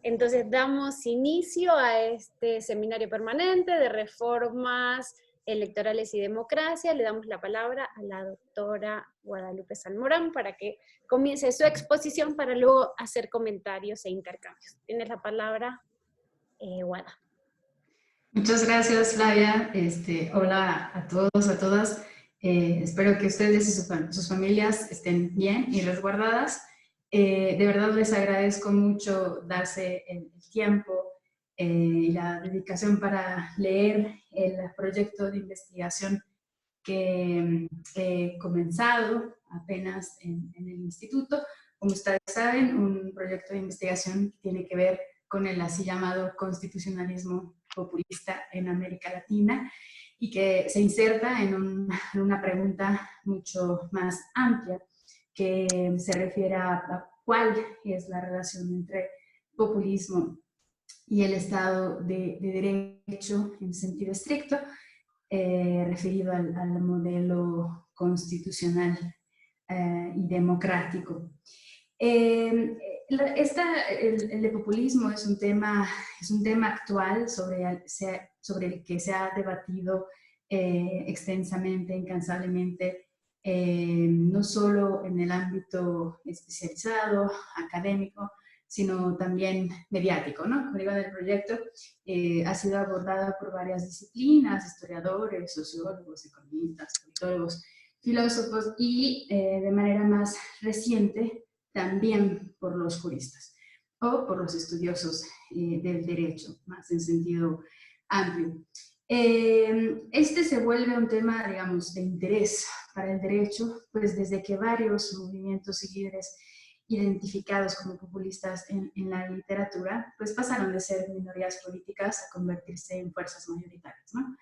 Entonces damos inicio a este seminario permanente de reformas electorales y democracia. Le damos la palabra a la doctora Guadalupe Salmorán para que comience su exposición para luego hacer comentarios e intercambios. Tienes la palabra, Guada. Muchas gracias, Flavia. Hola a todos, a todas. Espero que ustedes y sus familias estén bien y resguardadas. De verdad les agradezco mucho darse el tiempo y la dedicación para leer el proyecto de investigación que he comenzado apenas en el instituto. Como ustedes saben, un proyecto de investigación que tiene que ver con el así llamado constitucionalismo populista en América Latina y que se inserta en una pregunta mucho más amplia que se refiere a cuál es la relación entre populismo y el Estado de Derecho en sentido estricto, referido al modelo constitucional y democrático. El de populismo es un tema actual sobre el que se ha debatido extensamente, incansablemente, no solo en el ámbito especializado, académico, sino también mediático, ¿no? Como digo, en el proyecto ha sido abordada por varias disciplinas, historiadores, sociólogos, economistas, politólogos, filósofos y de manera más reciente también por los juristas o por los estudiosos del derecho, más en sentido amplio. Este se vuelve un tema, digamos, de interés para el derecho, pues desde que varios movimientos y líderes identificados como populistas en la literatura, pues pasaron de ser minorías políticas a convertirse en fuerzas mayoritarias, ¿no?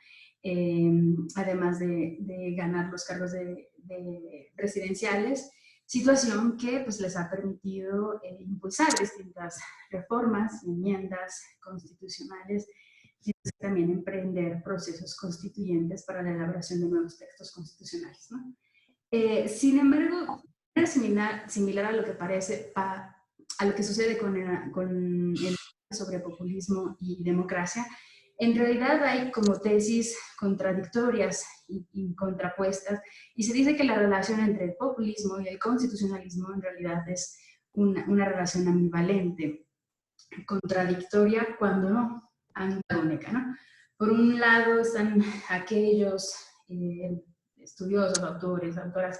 Además de ganar los cargos de presidenciales, situación que pues, les ha permitido impulsar distintas reformas y enmiendas constitucionales y también emprender procesos constituyentes para la elaboración de nuevos textos constitucionales, ¿no? Sin embargo, similar a lo que parece, a lo que sucede con el sobre populismo y democracia, en realidad hay como tesis contradictorias y contrapuestas, y se dice que la relación entre el populismo y el constitucionalismo en realidad es una relación ambivalente, contradictoria cuando no antagónica, ¿no? Por un lado están aquellos estudiosos, autores, autoras,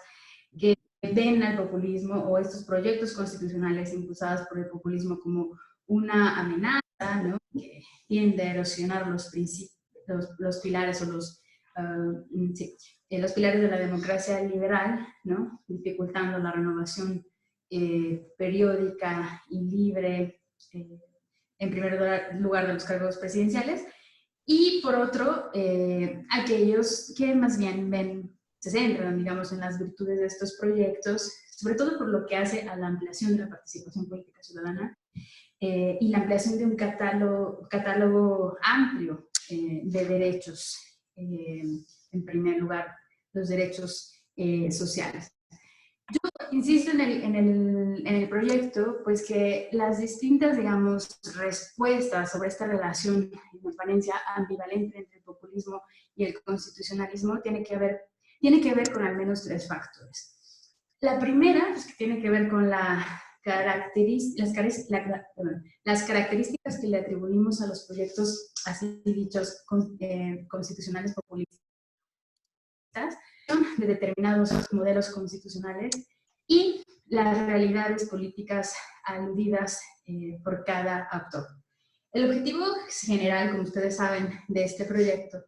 que ven al populismo o estos proyectos constitucionales impulsados por el populismo como una amenaza, ¿no? Que tiende a erosionar los pilares o los pilares de la democracia liberal, ¿no? Dificultando la renovación periódica y libre, en primer lugar de los cargos presidenciales, y por otro, aquellos que más bien se centran, digamos, en las virtudes de estos proyectos, sobre todo por lo que hace a la ampliación de la participación política ciudadana y la ampliación de un catálogo amplio de derechos, en primer lugar, los derechos sociales. Yo insisto en el proyecto, pues que las distintas, digamos, respuestas sobre esta relación en apariencia ambivalente entre el populismo y el constitucionalismo tiene que ver con al menos tres factores. La primera, pues, que tiene que ver con las características que le atribuimos a los proyectos, así dichos, constitucionales populistas, de determinados modelos constitucionales y las realidades políticas aludidas por cada actor. El objetivo general, como ustedes saben, de este proyecto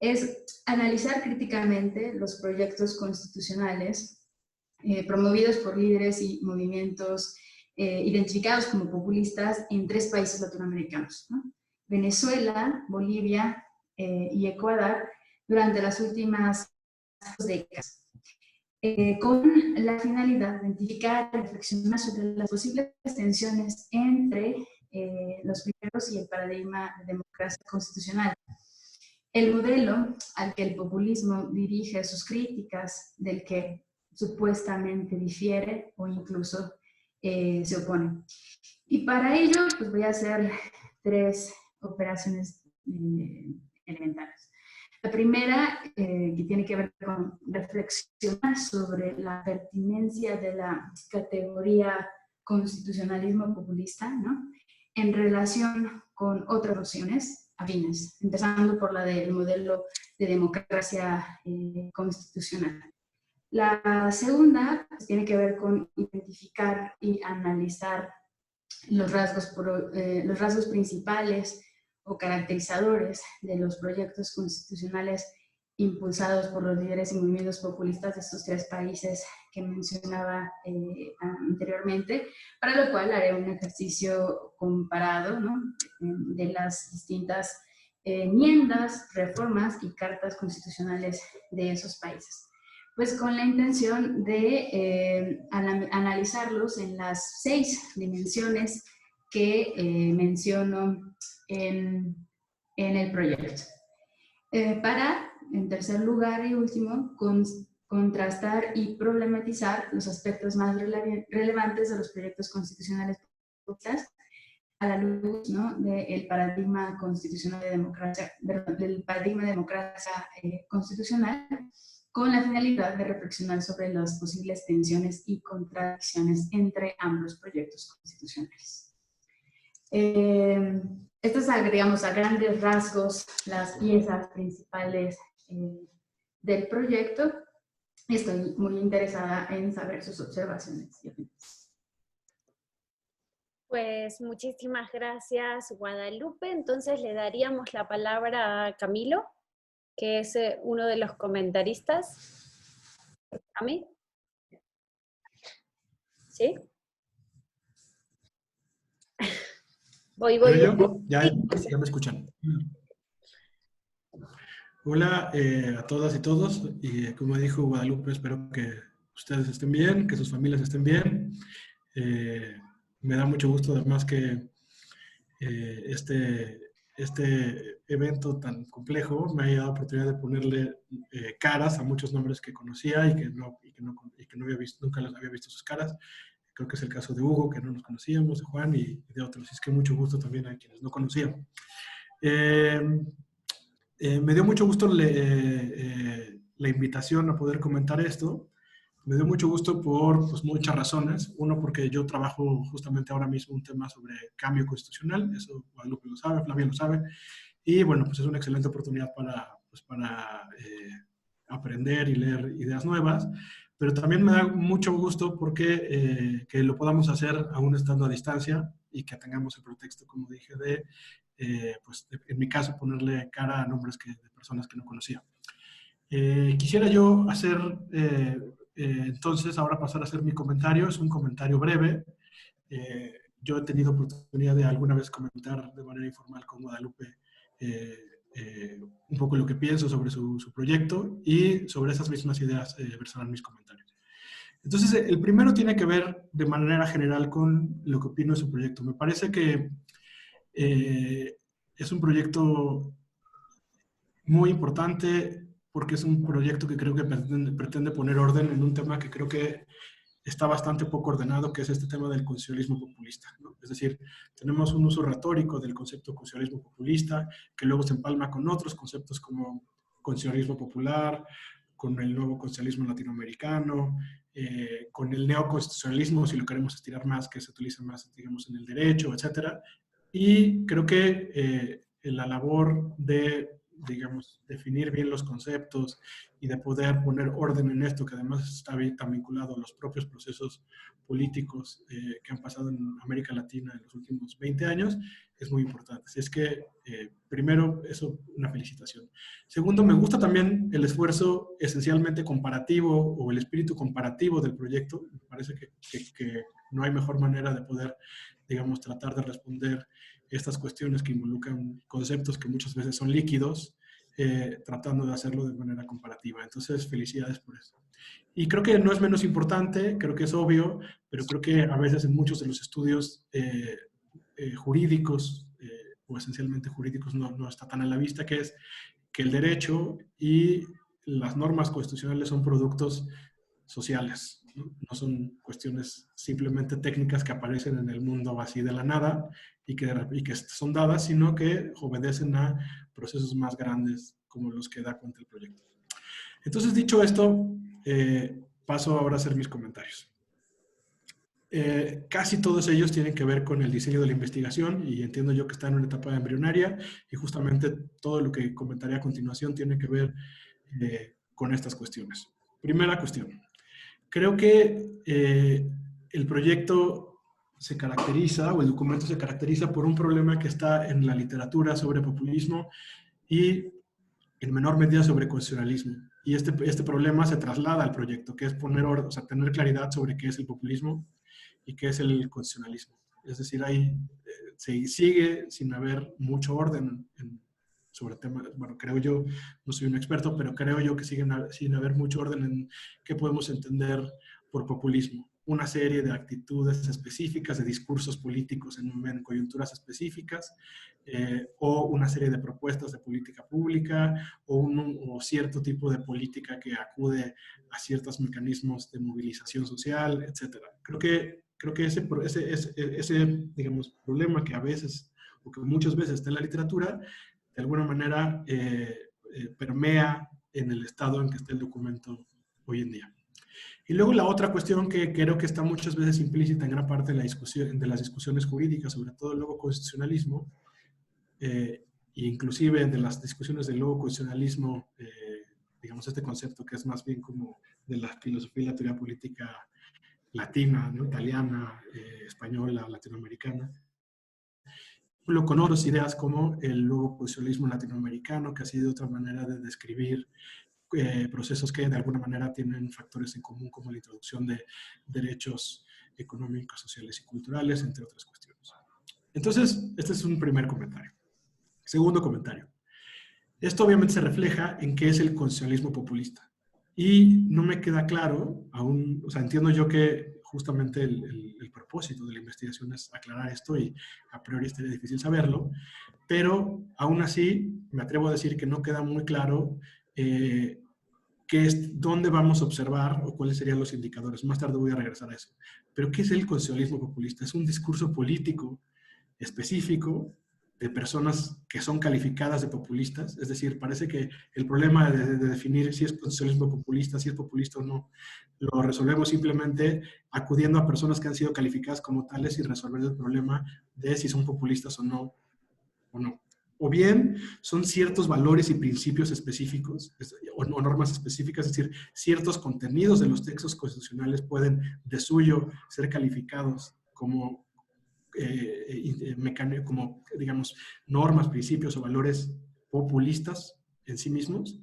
es analizar críticamente los proyectos constitucionales promovidos por líderes y movimientos identificados como populistas en 3 países latinoamericanos, ¿no? Venezuela, Bolivia y Ecuador, durante las últimas décadas, con la finalidad de identificar y reflexionar sobre las posibles tensiones entre los primeros y el paradigma de democracia constitucional. El modelo al que el populismo dirige sus críticas, del que supuestamente difiere o incluso se opone. Y para ello, pues voy a hacer 3 operaciones elementales. La primera, que tiene que ver con reflexionar sobre la pertinencia de la categoría constitucionalismo populista, ¿no?, en relación con otras nociones afines, empezando por la del modelo de democracia constitucional. La segunda pues, tiene que ver con identificar y analizar los rasgos principales o caracterizadores de los proyectos constitucionales impulsados por los líderes y movimientos populistas de estos 3 países que mencionaba anteriormente, para lo cual haré un ejercicio comparado, ¿no?, de las distintas enmiendas, reformas y cartas constitucionales de esos países. Pues con la intención de analizarlos en las 6 dimensiones que menciono en el proyecto. Para, en tercer lugar y último, contrastar y problematizar los aspectos más relevantes de los proyectos constitucionales a la luz, ¿no?, del paradigma constitucional de democracia, del paradigma de democracia constitucional, con la finalidad de reflexionar sobre las posibles tensiones y contradicciones entre ambos proyectos constitucionales. Estas, digamos, a grandes rasgos, las piezas principales del proyecto. Estoy muy interesada en saber sus observaciones y opiniones. Pues muchísimas gracias, Guadalupe. Entonces le daríamos la palabra a Camilo, que es uno de los comentaristas. ¿A mí? ¿Sí? Voy. Ya me escuchan. Hola a todas y todos, y como dijo Guadalupe, espero que ustedes estén bien, que sus familias estén bien. Me da mucho gusto además que este evento tan complejo me haya dado oportunidad de ponerle caras a muchos nombres que conocía y que no había visto, nunca les había visto sus caras. Creo que es el caso de Hugo, que no nos conocíamos, de Juan y de otros. Y es que mucho gusto también a quienes no conocían. Me dio mucho gusto la invitación a poder comentar esto. Me dio mucho gusto por pues, muchas razones. Uno, porque yo trabajo justamente ahora mismo un tema sobre cambio constitucional. Eso Guadalupe lo sabe, Flavia lo sabe. Y bueno, pues es una excelente oportunidad para aprender y leer ideas nuevas. Pero también me da mucho gusto porque que lo podamos hacer aún estando a distancia y que tengamos el pretexto, como dije, en mi caso, ponerle cara a nombres de personas que no conocía. Quisiera yo hacer, entonces, ahora pasar a hacer mi comentario. Es un comentario breve. Yo he tenido oportunidad de alguna vez comentar de manera informal con Guadalupe un poco lo que pienso sobre su proyecto y sobre esas mismas ideas versarán mis comentarios. Entonces, el primero tiene que ver de manera general con lo que opino de su proyecto. Me parece que es un proyecto muy importante porque es un proyecto que creo que pretende poner orden en un tema que creo que está bastante poco ordenado, que es este tema del constitucionalismo populista, ¿no? Es decir, tenemos un uso retórico del concepto constitucionalismo populista que luego se empalma con otros conceptos como constitucionalismo popular, con el nuevo constitucionalismo latinoamericano, con el neoconstitucionalismo, si lo queremos estirar más, que se utiliza más, digamos, en el derecho, etcétera. Y creo que la labor de, digamos, definir bien los conceptos y de poder poner orden en esto, que además está tan vinculado a los propios procesos políticos que han pasado en América Latina en los últimos 20 años, es muy importante. Así es que, primero, eso, una felicitación. Segundo, me gusta también el esfuerzo esencialmente comparativo o el espíritu comparativo del proyecto. Me parece que no hay mejor manera de poder, digamos, tratar de responder estas cuestiones que involucran conceptos que muchas veces son líquidos, tratando de hacerlo de manera comparativa. Entonces, felicidades por eso. Y creo que no es menos importante, creo que es obvio, pero creo que a veces en muchos de los estudios jurídicos, o esencialmente jurídicos, no está tan a la vista, que es que el derecho y las normas constitucionales son productos sociales. ¿no? No son cuestiones simplemente técnicas que aparecen en el mundo así de la nada y que son dadas, sino que obedecen a procesos más grandes como los que da cuenta el proyecto. Entonces, dicho esto, paso ahora a hacer mis comentarios. Casi todos ellos tienen que ver con el diseño de la investigación y entiendo yo que está en una etapa embrionaria y justamente todo lo que comentaré a continuación tiene que ver con estas cuestiones. Primera cuestión. Creo que el proyecto se caracteriza, o el documento se caracteriza por un problema que está en la literatura sobre populismo y en menor medida sobre constitucionalismo. Y este problema se traslada al proyecto, que es tener claridad sobre qué es el populismo y qué es el constitucionalismo. Es decir, ahí se sigue sin haber mucho orden sobre temas, bueno, creo yo, no soy un experto, pero creo yo que sigue sin haber mucho orden en qué podemos entender por populismo. Una serie de actitudes específicas, de discursos políticos en coyunturas específicas, o una serie de propuestas de política pública, o cierto tipo de política que acude a ciertos mecanismos de movilización social, etc. Creo que ese digamos, problema que a veces, o que muchas veces está en la literatura, de alguna manera permea en el estado en que está el documento hoy en día. Y luego la otra cuestión que creo que está muchas veces implícita en gran parte de las discusiones jurídicas, sobre todo el nuevo constitucionalismo, e inclusive de las discusiones del nuevo constitucionalismo, digamos este concepto que es más bien como de la filosofía y la teoría política latina, ¿no? Italiana, española, latinoamericana, con otras ideas como el nuevo constitucionalismo latinoamericano, que ha sido otra manera de describir procesos que de alguna manera tienen factores en común, como la introducción de derechos económicos, sociales y culturales, entre otras cuestiones. Entonces, este es un primer comentario. Segundo comentario. Esto obviamente se refleja en qué es el constitucionalismo populista. Y no me queda claro aún, o sea, entiendo yo que justamente el propósito de la investigación es aclarar esto y a priori estaría difícil saberlo, pero aún así me atrevo a decir que no queda muy claro dónde vamos a observar o cuáles serían los indicadores. Más tarde voy a regresar a eso. Pero ¿qué es el constitucionalismo populista? Es un discurso político específico de personas que son calificadas de populistas. Es decir, parece que el problema de definir si es constitucionalismo populista, si es populista o no, lo resolvemos simplemente acudiendo a personas que han sido calificadas como tales y resolver el problema de si son populistas o no. O bien son ciertos valores y principios específicos o normas específicas, es decir, ciertos contenidos de los textos constitucionales pueden de suyo ser calificados como, como digamos, normas, principios o valores populistas en sí mismos,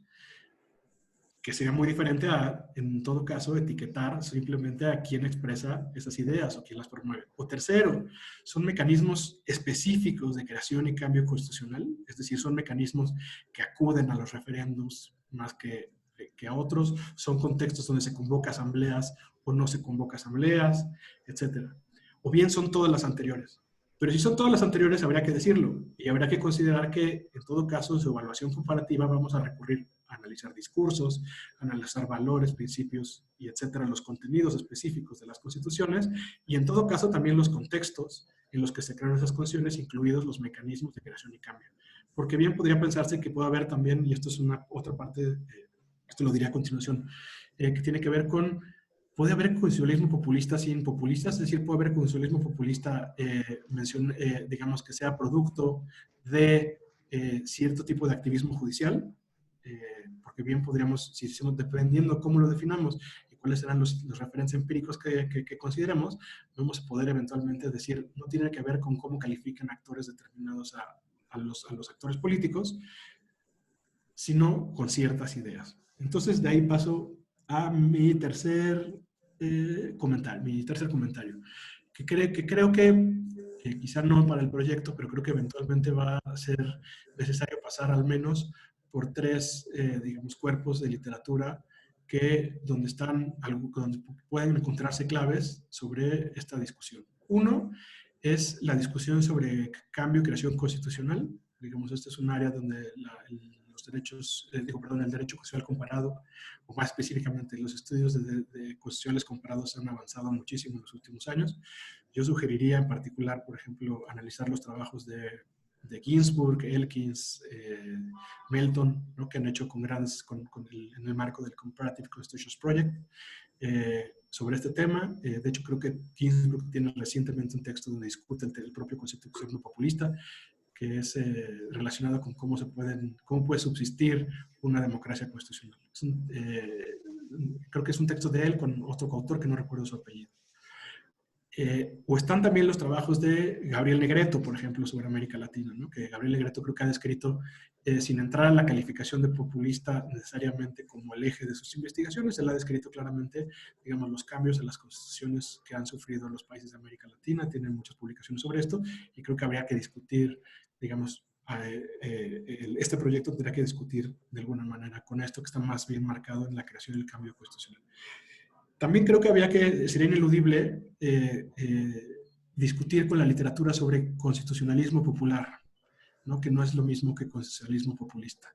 que sería muy diferente a, en todo caso, etiquetar simplemente a quien expresa esas ideas o quien las promueve. O tercero, son mecanismos específicos de creación y cambio constitucional, es decir, son mecanismos que acuden a los referéndums más que a otros, son contextos donde se convoca asambleas o no se convoca asambleas, etc. O bien son todas las anteriores. Pero si son todas las anteriores, habría que decirlo y habría que considerar que, en todo caso, en su evaluación comparativa vamos a recurrir a analizar discursos, analizar valores, principios y etcétera, los contenidos específicos de las constituciones y, en todo caso, también los contextos en los que se crean esas constituciones, incluidos los mecanismos de creación y cambio. Porque bien podría pensarse que puede haber también, y esto es otra parte, esto lo diré a continuación, que tiene que ver con puede haber constitucionalismo populista sin populistas, es decir, puede haber constitucionalismo populista, digamos, que sea producto de cierto tipo de activismo judicial, porque bien podríamos, si estamos dependiendo cómo lo definamos y cuáles serán los referentes empíricos que consideremos, vamos a poder eventualmente decir, no tiene que ver con cómo califican actores determinados a los actores políticos, sino con ciertas ideas. Entonces, de ahí paso a mi tercer comentario, que creo que quizá no para el proyecto, pero creo que eventualmente va a ser necesario pasar al menos por tres, digamos, cuerpos de literatura donde pueden encontrarse claves sobre esta discusión. Uno es la discusión sobre cambio y creación constitucional. Digamos, este es un área donde los derechos, el derecho constitucional comparado, o más específicamente los estudios de constitucionales comparados han avanzado muchísimo en los últimos años. Yo sugeriría en particular, por ejemplo, analizar los trabajos de Ginsburg, Elkins, Melton, ¿no?, que han hecho en el marco del Comparative Constitutions Project sobre este tema. De hecho, creo que Ginsburg tiene recientemente un texto donde discute el propio concepto de constitucionalismo populista, que es relacionado con cómo puede subsistir una democracia constitucional. Creo que es un texto de él con otro coautor que no recuerdo su apellido. O están también los trabajos de Gabriel Negretto, por ejemplo, sobre América Latina, ¿no? Que Gabriel Negretto creo que ha descrito, sin entrar en la calificación de populista necesariamente como el eje de sus investigaciones, él ha descrito claramente, digamos, los cambios en las constituciones que han sufrido los países de América Latina, tiene muchas publicaciones sobre esto, y creo que habría que discutir, digamos, este proyecto tendrá que discutir de alguna manera con esto que está más bien marcado en la creación del cambio constitucional. También creo que sería ineludible discutir con la literatura sobre constitucionalismo popular, ¿no?, que no es lo mismo que constitucionalismo populista.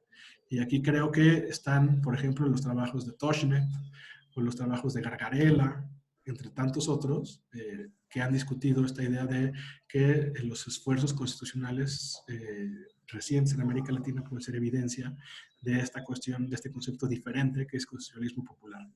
Y aquí creo que están, por ejemplo, los trabajos de Toshnet o los trabajos de Gargarella, entre tantos otros, que han discutido esta idea de que los esfuerzos constitucionales recientes en América Latina pueden ser evidencia de esta cuestión, de este concepto diferente que es constitucionalismo popular.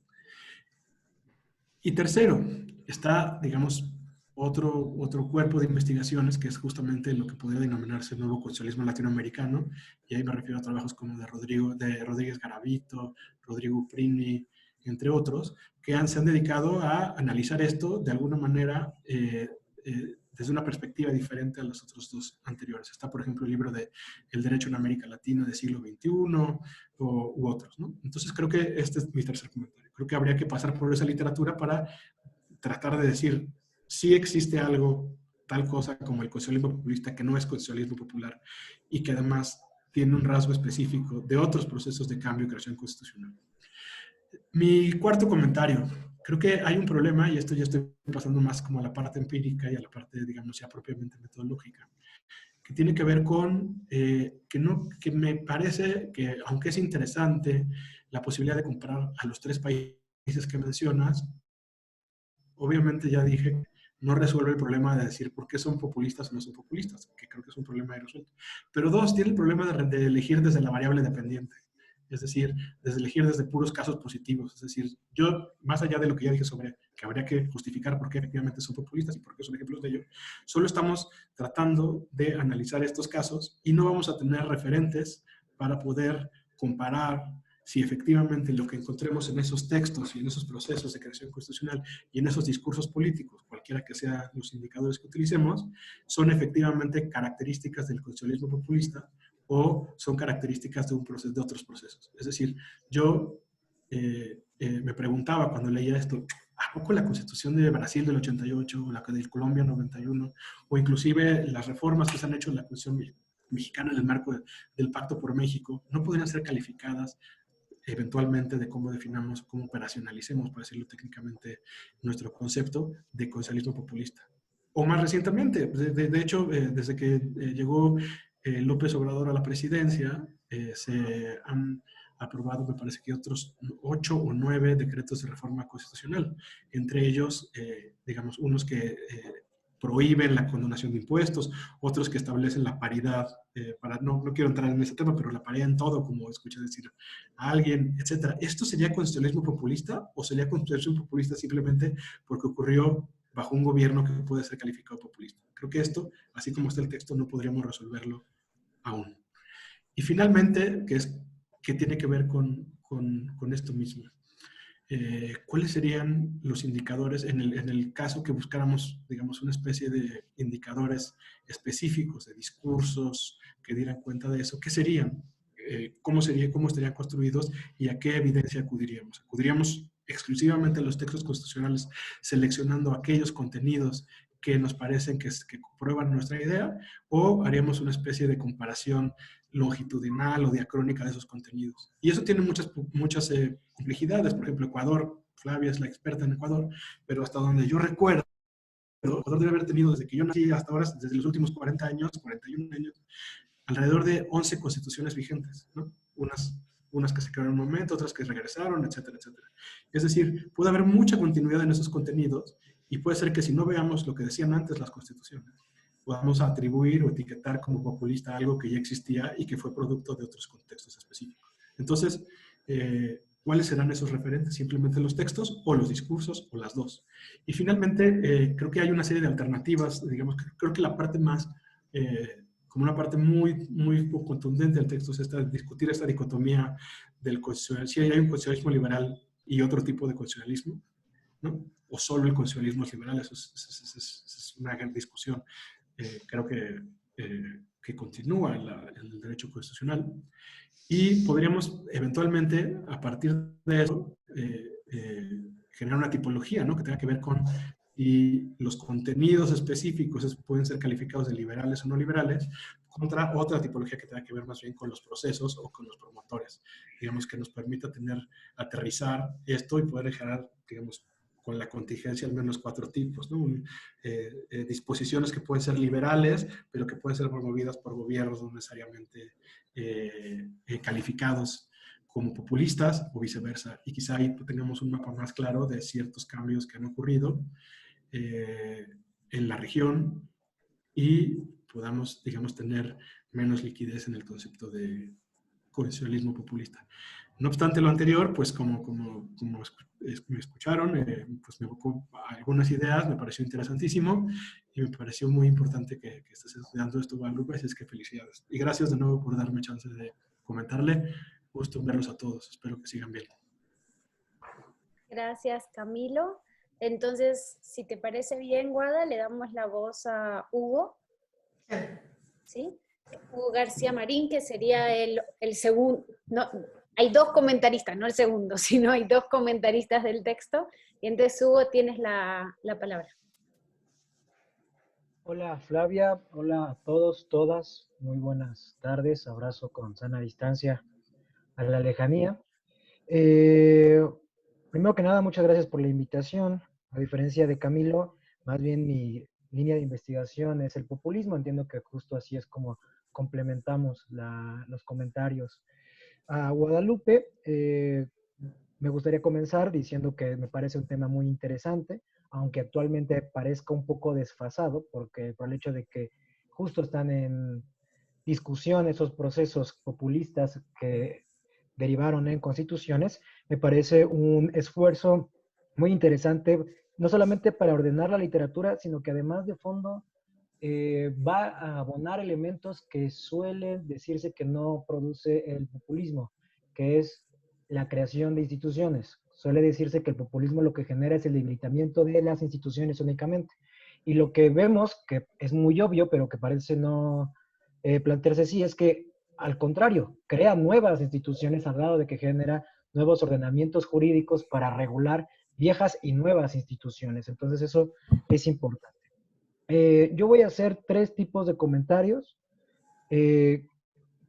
Y tercero, está, digamos, otro cuerpo de investigaciones que es justamente lo que podría denominarse el nuevo constitucionalismo latinoamericano, y ahí me refiero a trabajos como de Rodríguez Garavito, Rodrigo Prini, entre otros, que se han dedicado a analizar esto de alguna manera desde una perspectiva diferente a los otros dos anteriores. Está, por ejemplo, el libro de El Derecho en América Latina del siglo XXI u otros, ¿no? Entonces creo que este es mi tercer comentario. Creo que habría que pasar por esa literatura para tratar de decir si existe algo, tal cosa como el constitucionalismo populista, que no es constitucionalismo popular y que además tiene un rasgo específico de otros procesos de cambio y creación constitucional. Mi cuarto comentario. Creo que hay un problema, y esto ya estoy pasando más como a la parte empírica y a la parte, digamos, ya propiamente metodológica, que tiene que ver con que me parece que, aunque es interesante la posibilidad de comparar a los tres países que mencionas, obviamente ya dije, no resuelve el problema de decir por qué son populistas o no son populistas, que creo que es un problema irresuelto. Pero dos, tiene el problema de elegir desde la variable dependiente. Es decir, elegir desde puros casos positivos. Es decir, yo, más allá de lo que ya dije sobre que habría que justificar por qué efectivamente son populistas y por qué son ejemplos de ello, solo estamos tratando de analizar estos casos y no vamos a tener referentes para poder comparar si efectivamente lo que encontremos en esos textos y en esos procesos de creación constitucional y en esos discursos políticos, cualquiera que sean los indicadores que utilicemos, son efectivamente características del constitucionalismo populista o son características de otros procesos. Es decir, yo me preguntaba cuando leía esto, ¿a poco la Constitución de Brasil del 88, o la de Colombia 91, o inclusive las reformas que se han hecho en la Constitución mexicana en el marco del Pacto por México, no podrían ser calificadas eventualmente de cómo definamos, cómo operacionalicemos, por decirlo técnicamente, nuestro concepto de constitucionalismo populista? O más recientemente, de hecho, desde que llegó López Obrador a la presidencia, se han aprobado, me parece que otros 8 o 9 decretos de reforma constitucional, entre ellos, digamos, unos que prohíben la condonación de impuestos, otros que establecen la paridad, no quiero entrar en ese tema, pero la paridad en todo, como escuché decir a alguien, etc. ¿Esto sería constitucionalismo populista o sería constitucionalismo populista simplemente porque ocurrió bajo un gobierno que puede ser calificado populista? Creo que esto, así como está el texto, no podríamos resolverlo aún. Y finalmente, que tiene que ver con esto mismo. ¿Cuáles serían los indicadores en el caso que buscáramos, digamos, una especie de indicadores específicos de discursos que dieran cuenta de eso? ¿Qué serían? ¿Cómo estarían construidos y a qué evidencia acudiríamos? ¿Acudiríamos exclusivamente a los textos constitucionales seleccionando aquellos contenidos que nos parecen que prueban nuestra idea, o haríamos una especie de comparación longitudinal o diacrónica de esos contenidos? Y eso tiene muchas complejidades. Por ejemplo, Ecuador, Flavia es la experta en Ecuador, pero hasta donde yo recuerdo, Ecuador debe haber tenido desde que yo nací hasta ahora, desde los últimos 41 años, alrededor de 11 constituciones vigentes, ¿no? unas que se quedaron un momento, otras que regresaron, etcétera, etcétera. Es decir, puede haber mucha continuidad en esos contenidos y puede ser que si no veamos lo que decían antes las constituciones, podamos atribuir o etiquetar como populista algo que ya existía y que fue producto de otros contextos específicos. Entonces, ¿cuáles serán esos referentes? ¿Simplemente los textos o los discursos o las dos? Y finalmente, creo que hay una serie de alternativas, digamos, creo que la parte más, como una parte muy, muy contundente del texto es discutir esta dicotomía del constitucionalismo, si hay un constitucionalismo liberal y otro tipo de constitucionalismo, ¿no? O solo el constitucionalismo es liberal, eso es una gran discusión. Creo que continúa el derecho constitucional y podríamos eventualmente, a partir de eso, generar una tipología, ¿no? Que tenga que ver con y los contenidos específicos pueden ser calificados de liberales o no liberales, contra otra tipología que tenga que ver más bien con los procesos o con los promotores, digamos, que nos permita aterrizar esto y poder generar, digamos, con la contingencia al menos 4 tipos, ¿no? Disposiciones que pueden ser liberales, pero que pueden ser promovidas por gobiernos no necesariamente calificados como populistas o viceversa. Y quizá ahí tengamos un mapa más claro de ciertos cambios que han ocurrido en la región y podamos, digamos, tener menos liquidez en el concepto de constitucionalismo populista. No obstante lo anterior, pues como me escucharon, pues me evocó algunas ideas, me pareció interesantísimo y me pareció muy importante que estés estudiando esto, Guadalupe, así es que felicidades. Y gracias de nuevo por darme chance de comentarle. Gusto verlos a todos, espero que sigan bien. Gracias, Camilo. Entonces, si te parece bien, Guada, le damos la voz a Hugo. ¿Sí? Hugo García Marín, que sería el segundo. No, hay 2 comentaristas, no el segundo, sino hay 2 comentaristas del texto. Y entonces, Hugo, tienes la palabra. Hola Flavia, hola a todos, todas, muy buenas tardes, abrazo con sana distancia a la lejanía. Primero que nada, muchas gracias por la invitación. A diferencia de Camilo, más bien mi línea de investigación es el populismo. Entiendo que justo así es como complementamos los comentarios. A Guadalupe, me gustaría comenzar diciendo que me parece un tema muy interesante, aunque actualmente parezca un poco desfasado, porque por el hecho de que justo están en discusión esos procesos populistas que derivaron en constituciones, me parece un esfuerzo muy interesante, no solamente para ordenar la literatura, sino que además de fondo va a abonar elementos que suelen decirse que no produce el populismo, que es la creación de instituciones. Suele decirse que el populismo lo que genera es el debilitamiento de las instituciones únicamente. Y lo que vemos, que es muy obvio, pero que parece no plantearse así, es que al contrario, crea nuevas instituciones al lado de que genera nuevos ordenamientos jurídicos para regular viejas y nuevas instituciones. Entonces eso es importante. Yo voy a hacer 3 tipos de comentarios que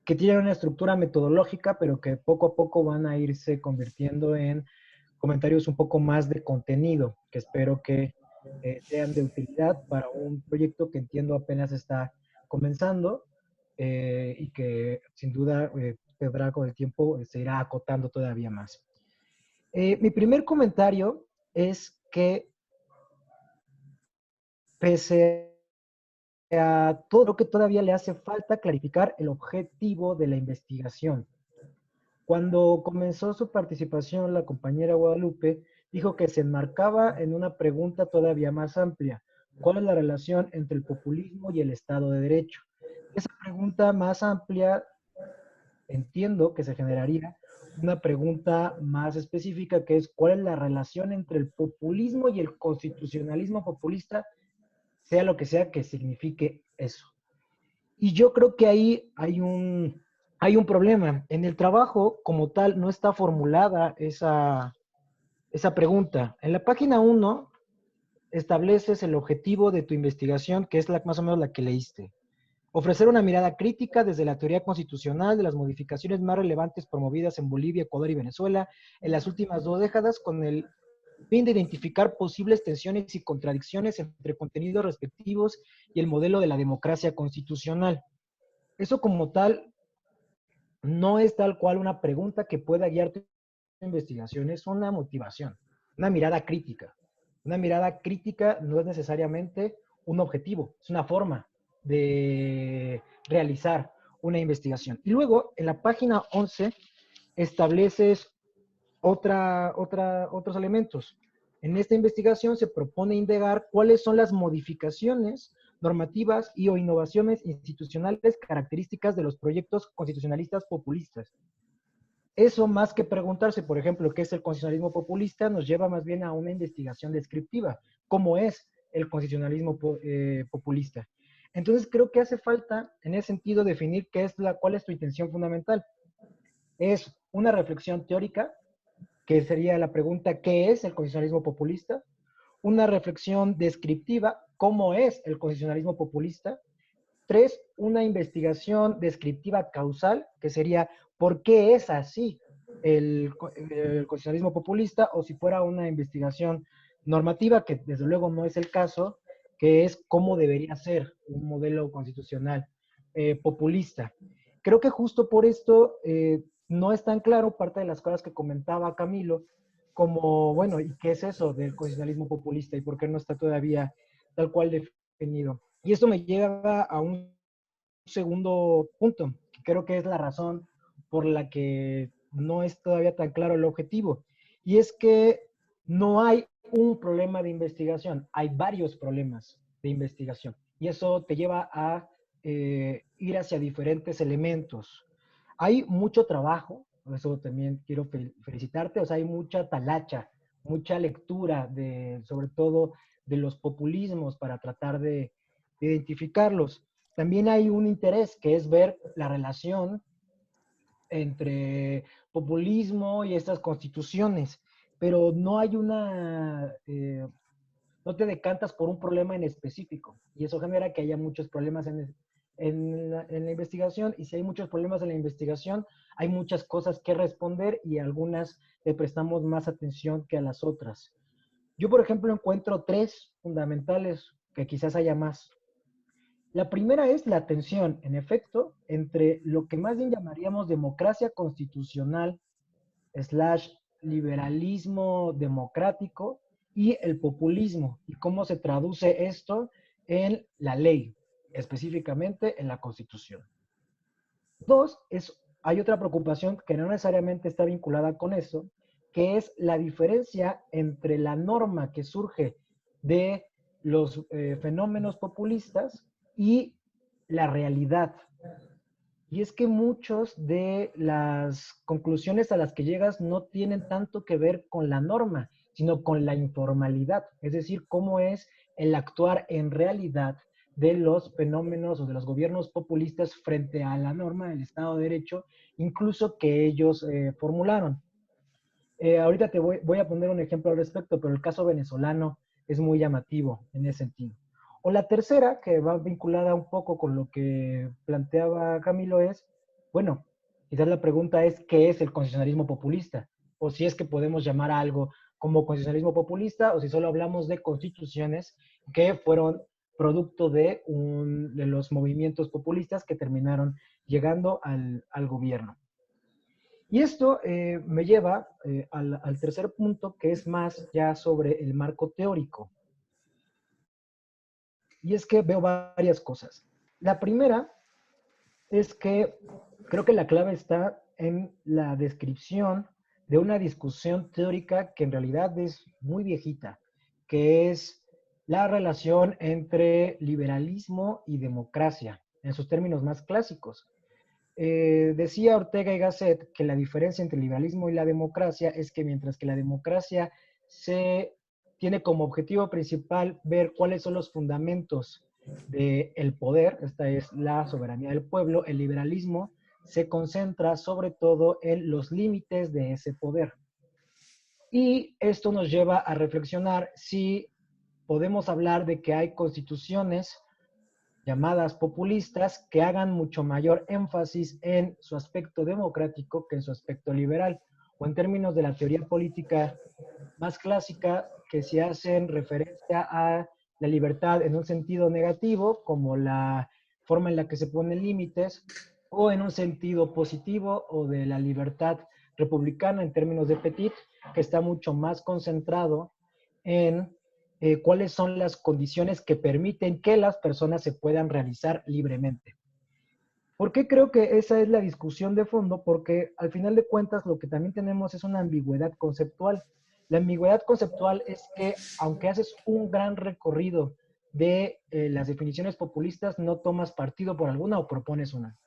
tienen una estructura metodológica, pero que poco a poco van a irse convirtiendo en comentarios un poco más de contenido, que espero que sean de utilidad para un proyecto que entiendo apenas está comenzando y que sin duda tendrá con el tiempo, se irá acotando todavía más. Mi primer comentario es que pese a todo lo que todavía le hace falta clarificar el objetivo de la investigación. Cuando comenzó su participación, la compañera Guadalupe dijo que se enmarcaba en una pregunta todavía más amplia. ¿Cuál es la relación entre el populismo y el Estado de Derecho? Esa pregunta más amplia, entiendo que se generaría una pregunta más específica, que es ¿cuál es la relación entre el populismo y el constitucionalismo populista? Sea lo que sea que signifique eso. Y yo creo que ahí hay un problema. En el trabajo, como tal, no está formulada esa pregunta. En la página 1 estableces el objetivo de tu investigación, que es más o menos la que leíste. Ofrecer una mirada crítica desde la teoría constitucional de las modificaciones más relevantes promovidas en Bolivia, Ecuador y Venezuela en las últimas 2 décadas con el fin de identificar posibles tensiones y contradicciones entre contenidos respectivos y el modelo de la democracia constitucional. Eso como tal no es tal cual una pregunta que pueda guiar tu investigación, es una motivación, una mirada crítica. Una mirada crítica no es necesariamente un objetivo, es una forma de realizar una investigación. Y luego, en la página 11, estableces otros elementos. En esta investigación se propone indagar cuáles son las modificaciones normativas y o innovaciones institucionales características de los proyectos constitucionalistas populistas. Eso, más que preguntarse, por ejemplo, qué es el constitucionalismo populista, nos lleva más bien a una investigación descriptiva. ¿Cómo es el constitucionalismo populista? Entonces, creo que hace falta, en ese sentido, definir cuál es tu intención fundamental. Es una reflexión teórica, que sería la pregunta, ¿qué es el constitucionalismo populista? Una reflexión descriptiva, ¿cómo es el constitucionalismo populista? 3, una investigación descriptiva causal, que sería por qué es así el constitucionalismo populista, o si fuera una investigación normativa, que desde luego no es el caso, que es cómo debería ser un modelo constitucional populista. Creo que justo por esto no es tan claro parte de las cosas que comentaba Camilo, como, bueno, ¿y qué es eso del constitucionalismo populista y por qué no está todavía tal cual definido? Y esto me lleva a un segundo punto, que creo que es la razón por la que no es todavía tan claro el objetivo. Y es que no hay un problema de investigación, hay varios problemas de investigación. Y eso te lleva a ir hacia diferentes elementos. Hay mucho trabajo, eso también quiero felicitarte, o sea, hay mucha talacha, mucha lectura sobre todo de los populismos para tratar de identificarlos. También hay un interés que es ver la relación entre populismo y estas constituciones, pero no hay no te decantas por un problema en específico, y eso genera que haya muchos problemas en la investigación, y si hay muchos problemas en la investigación, hay muchas cosas que responder y algunas le prestamos más atención que a las otras. Yo, por ejemplo, encuentro 3 fundamentales, que quizás haya más. La primera es la tensión, en efecto, entre lo que más bien llamaríamos democracia constitucional / liberalismo democrático y el populismo, y cómo se traduce esto en la ley, específicamente en la Constitución. 2, hay otra preocupación que no necesariamente está vinculada con eso, que es la diferencia entre la norma que surge de los fenómenos populistas y la realidad. Y es que muchas de las conclusiones a las que llegas no tienen tanto que ver con la norma, sino con la informalidad, es decir, cómo es el actuar en realidad de los fenómenos o de los gobiernos populistas frente a la norma del Estado de Derecho, incluso que ellos formularon. Ahorita voy a poner un ejemplo al respecto, pero el caso venezolano es muy llamativo en ese sentido. O la tercera, que va vinculada un poco con lo que planteaba Camilo, es, bueno, quizás la pregunta es, ¿qué es el constitucionalismo populista? O si es que podemos llamar a algo como constitucionalismo populista, o si solo hablamos de constituciones que fueron producto de los movimientos populistas que terminaron llegando al gobierno. Y esto me lleva al tercer punto, que es más ya sobre el marco teórico. Y es que veo varias cosas. La primera es que creo que la clave está en la descripción de una discusión teórica que en realidad es muy viejita, que es la relación entre liberalismo y democracia, en sus términos más clásicos. Decía Ortega y Gasset que la diferencia entre el liberalismo y la democracia es que mientras que la democracia se tiene como objetivo principal ver cuáles son los fundamentos del poder, esta es la soberanía del pueblo, el liberalismo se concentra sobre todo en los límites de ese poder. Y esto nos lleva a reflexionar si podemos hablar de que hay constituciones llamadas populistas que hagan mucho mayor énfasis en su aspecto democrático que en su aspecto liberal, o en términos de la teoría política más clásica, que se hacen referencia a la libertad en un sentido negativo, como la forma en la que se ponen límites, o en un sentido positivo, o de la libertad republicana en términos de Petit, que está mucho más concentrado en cuáles son las condiciones que permiten que las personas se puedan realizar libremente. ¿Por qué creo que esa es la discusión de fondo? Porque al final de cuentas lo que también tenemos es una ambigüedad conceptual. La ambigüedad conceptual es que aunque haces un gran recorrido de las definiciones populistas, no tomas partido por alguna o propones una.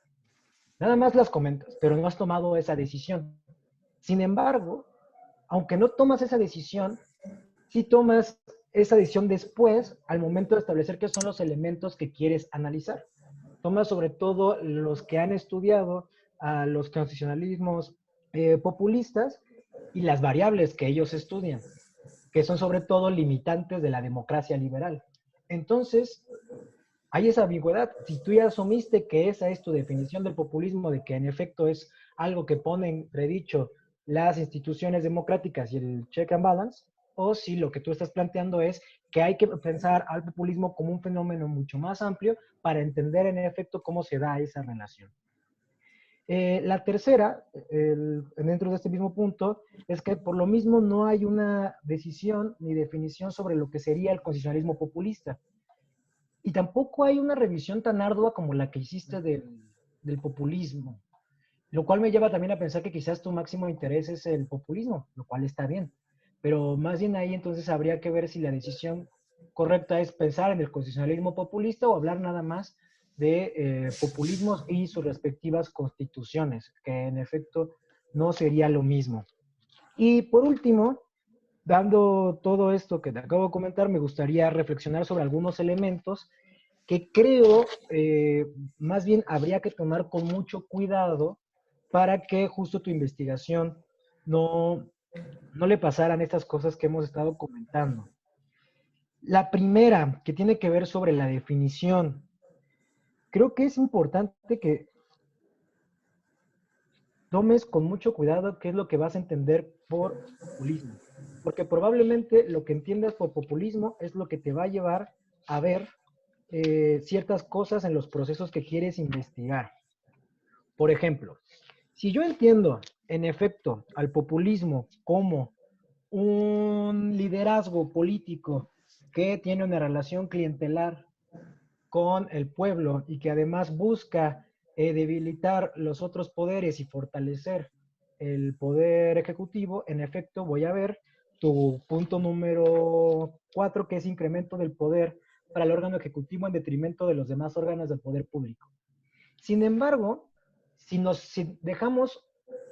Nada más las comentas, pero no has tomado esa decisión. Sin embargo, aunque no tomas esa decisión, sí tomas esa decisión después, al momento de establecer qué son los elementos que quieres analizar. Tomas sobre todo los que han estudiado a los constitucionalismos populistas y las variables que ellos estudian, que son sobre todo limitantes de la democracia liberal. Entonces, hay esa ambigüedad. Si tú ya asumiste que esa es tu definición del populismo, de que en efecto es algo que pone en predicho las instituciones democráticas y el check and balance, o si lo que tú estás planteando es que hay que pensar al populismo como un fenómeno mucho más amplio para entender en efecto cómo se da esa relación. La tercera, dentro de este mismo punto, es que por lo mismo no hay una decisión ni definición sobre lo que sería el constitucionalismo populista. Y tampoco hay una revisión tan ardua como la que hiciste del populismo, lo cual me lleva también a pensar que quizás tu máximo interés es el populismo, lo cual está bien. Pero más bien ahí entonces habría que ver si la decisión correcta es pensar en el constitucionalismo populista o hablar nada más de populismos y sus respectivas constituciones, que en efecto no sería lo mismo. Y por último, dando todo esto que te acabo de comentar, me gustaría reflexionar sobre algunos elementos que creo más bien habría que tomar con mucho cuidado para que justo tu investigación no le pasaran estas cosas que hemos estado comentando. La primera, que tiene que ver sobre la definición. Creo que es importante que tomes con mucho cuidado qué es lo que vas a entender por populismo. Porque probablemente lo que entiendas por populismo es lo que te va a llevar a ver ciertas cosas en los procesos que quieres investigar. Por ejemplo, si yo entiendo en efecto al populismo como un liderazgo político que tiene una relación clientelar con el pueblo y que además busca debilitar los otros poderes y fortalecer el poder ejecutivo, en efecto voy a ver tu punto número 4, que es incremento del poder para el órgano ejecutivo en detrimento de los demás órganos del poder público. Sin embargo, si dejamos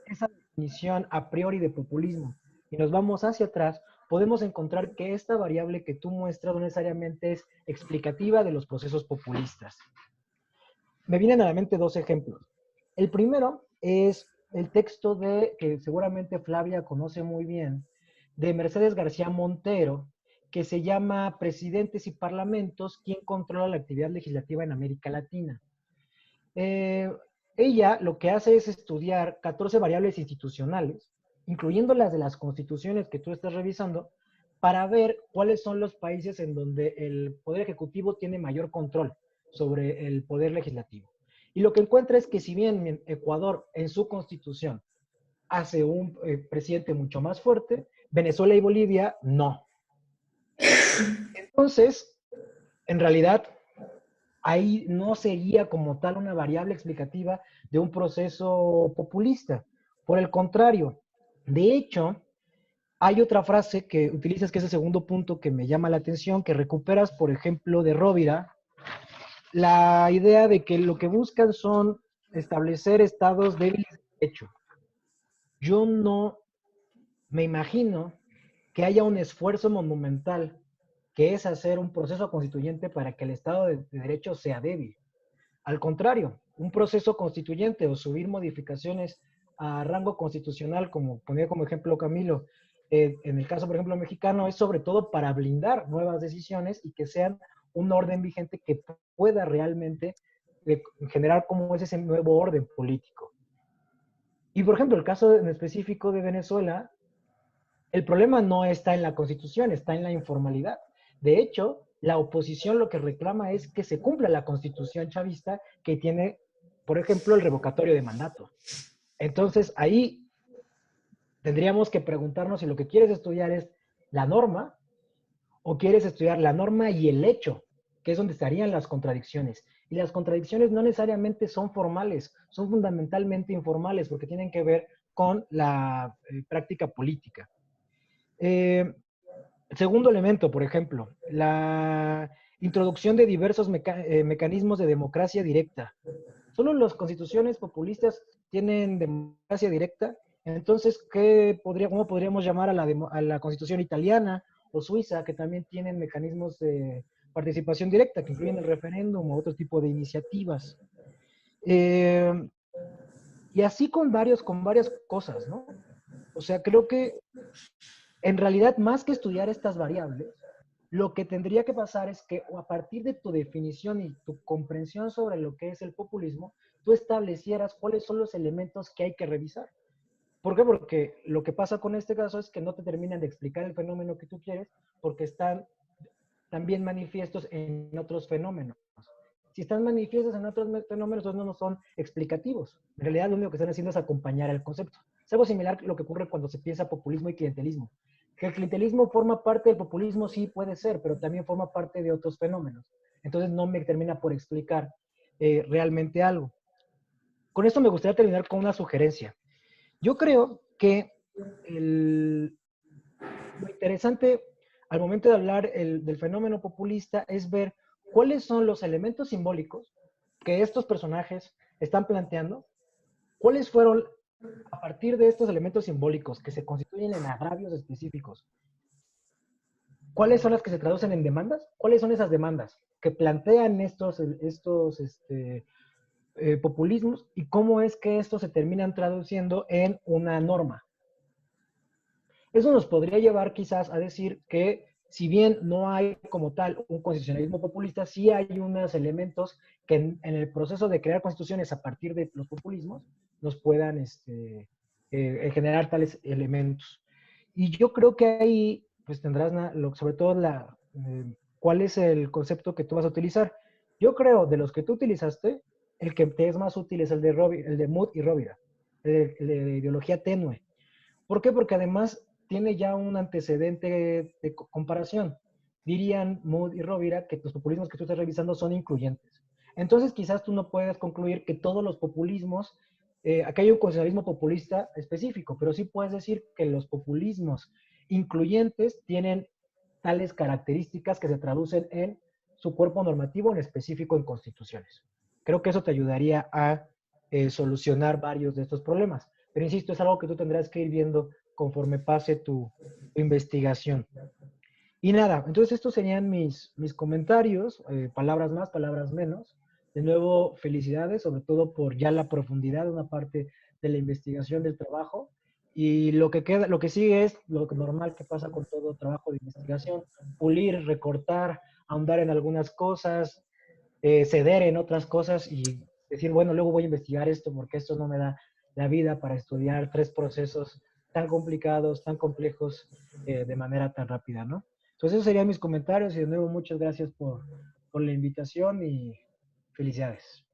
esa definición a priori de populismo y nos vamos hacia atrás, podemos encontrar que esta variable que tú muestras no necesariamente es explicativa de los procesos populistas. Me vienen a la mente dos ejemplos. El primero es el texto que seguramente Flavia conoce muy bien, de Mercedes García Montero, que se llama Presidentes y Parlamentos, ¿quién controla la actividad legislativa en América Latina? Ella lo que hace es estudiar 14 variables institucionales, incluyendo las de las constituciones que tú estás revisando, para ver cuáles son los países en donde el Poder Ejecutivo tiene mayor control sobre el Poder Legislativo. Y lo que encuentra es que si bien Ecuador en su constitución hace un presidente mucho más fuerte, Venezuela y Bolivia no. Entonces, en realidad, ahí no sería como tal una variable explicativa de un proceso populista. Por el contrario, de hecho, hay otra frase que utilizas, que es el segundo punto que me llama la atención, que recuperas, por ejemplo, de Rovira, la idea de que lo que buscan son establecer estados débiles de derecho. Yo no me imagino que haya un esfuerzo monumental que es hacer un proceso constituyente para que el Estado de Derecho sea débil. Al contrario, un proceso constituyente o subir modificaciones a rango constitucional, como ponía como ejemplo Camilo, en el caso, por ejemplo, mexicano, es sobre todo para blindar nuevas decisiones y que sean un orden vigente que pueda realmente generar como es ese nuevo orden político. Y, por ejemplo, el caso en específico de Venezuela, el problema no está en la Constitución, está en la informalidad. De hecho, la oposición lo que reclama es que se cumpla la Constitución chavista, que tiene por ejemplo, el revocatorio de mandato. Entonces, ahí tendríamos que preguntarnos si lo que quieres estudiar es la norma o quieres estudiar la norma y el hecho, que es donde estarían las contradicciones. Y las contradicciones no necesariamente son formales, son fundamentalmente informales porque tienen que ver con la práctica política. Segundo elemento, por ejemplo, la introducción de diversos mecanismos de democracia directa. Solo las constituciones populistas tienen democracia directa. Entonces, ¿cómo podríamos llamar a la constitución italiana o suiza, que también tienen mecanismos de participación directa, que incluyen el referéndum o otro tipo de iniciativas? Y así con varias cosas, ¿no? O sea, creo que en realidad, más que estudiar estas variables, lo que tendría que pasar es que a partir de tu definición y tu comprensión sobre lo que es el populismo, tú establecieras cuáles son los elementos que hay que revisar. ¿Por qué? Porque lo que pasa con este caso es que no te terminan de explicar el fenómeno que tú quieres porque están también manifiestos en otros fenómenos. Si están manifiestos en otros fenómenos, entonces no son explicativos. En realidad, lo único que están haciendo es acompañar al concepto. Es algo similar a lo que ocurre cuando se piensa populismo y clientelismo. Que el clientelismo forma parte del populismo, sí puede ser, pero también forma parte de otros fenómenos. Entonces no me termina por explicar realmente algo. Con esto me gustaría terminar con una sugerencia. Yo creo que lo interesante al momento de hablar del fenómeno populista es ver cuáles son los elementos simbólicos que estos personajes están planteando, cuáles fueron, a partir de estos elementos simbólicos que se constituyen en agravios específicos, cuáles son las que se traducen en demandas, cuáles son esas demandas que plantean estos populismos y cómo es que estos se terminan traduciendo en una norma. Eso nos podría llevar quizás a decir que si bien no hay como tal un constitucionalismo populista, sí hay unos elementos que en el proceso de crear constituciones a partir de los populismos nos puedan generar tales elementos. Y yo creo que ahí pues tendrás sobre todo cuál es el concepto que tú vas a utilizar. Yo creo de los que tú utilizaste, el que te es más útil es el de Mood y Rovira, el de ideología tenue. ¿Por qué? Porque además tiene ya un antecedente de comparación. Dirían Mood y Rovira que los populismos que tú estás revisando son incluyentes. Entonces quizás tú no puedes concluir que todos los populismos, aquí hay un constitucionalismo populista específico, pero sí puedes decir que los populismos incluyentes tienen tales características que se traducen en su cuerpo normativo, en específico en constituciones. Creo que eso te ayudaría a solucionar varios de estos problemas. Pero insisto, es algo que tú tendrás que ir viendo conforme pase tu investigación. Y nada, entonces estos serían mis comentarios, palabras más, palabras menos. De nuevo, felicidades, sobre todo por ya la profundidad de una parte de la investigación del trabajo. Y lo que sigue es lo normal que pasa con todo trabajo de investigación: pulir, recortar, ahondar en algunas cosas, ceder en otras cosas y decir, bueno, luego voy a investigar esto porque esto no me da la vida para estudiar 3 procesos tan complicados, tan complejos, de manera tan rápida, ¿no? Entonces, esos serían mis comentarios y de nuevo muchas gracias por la invitación y felicidades.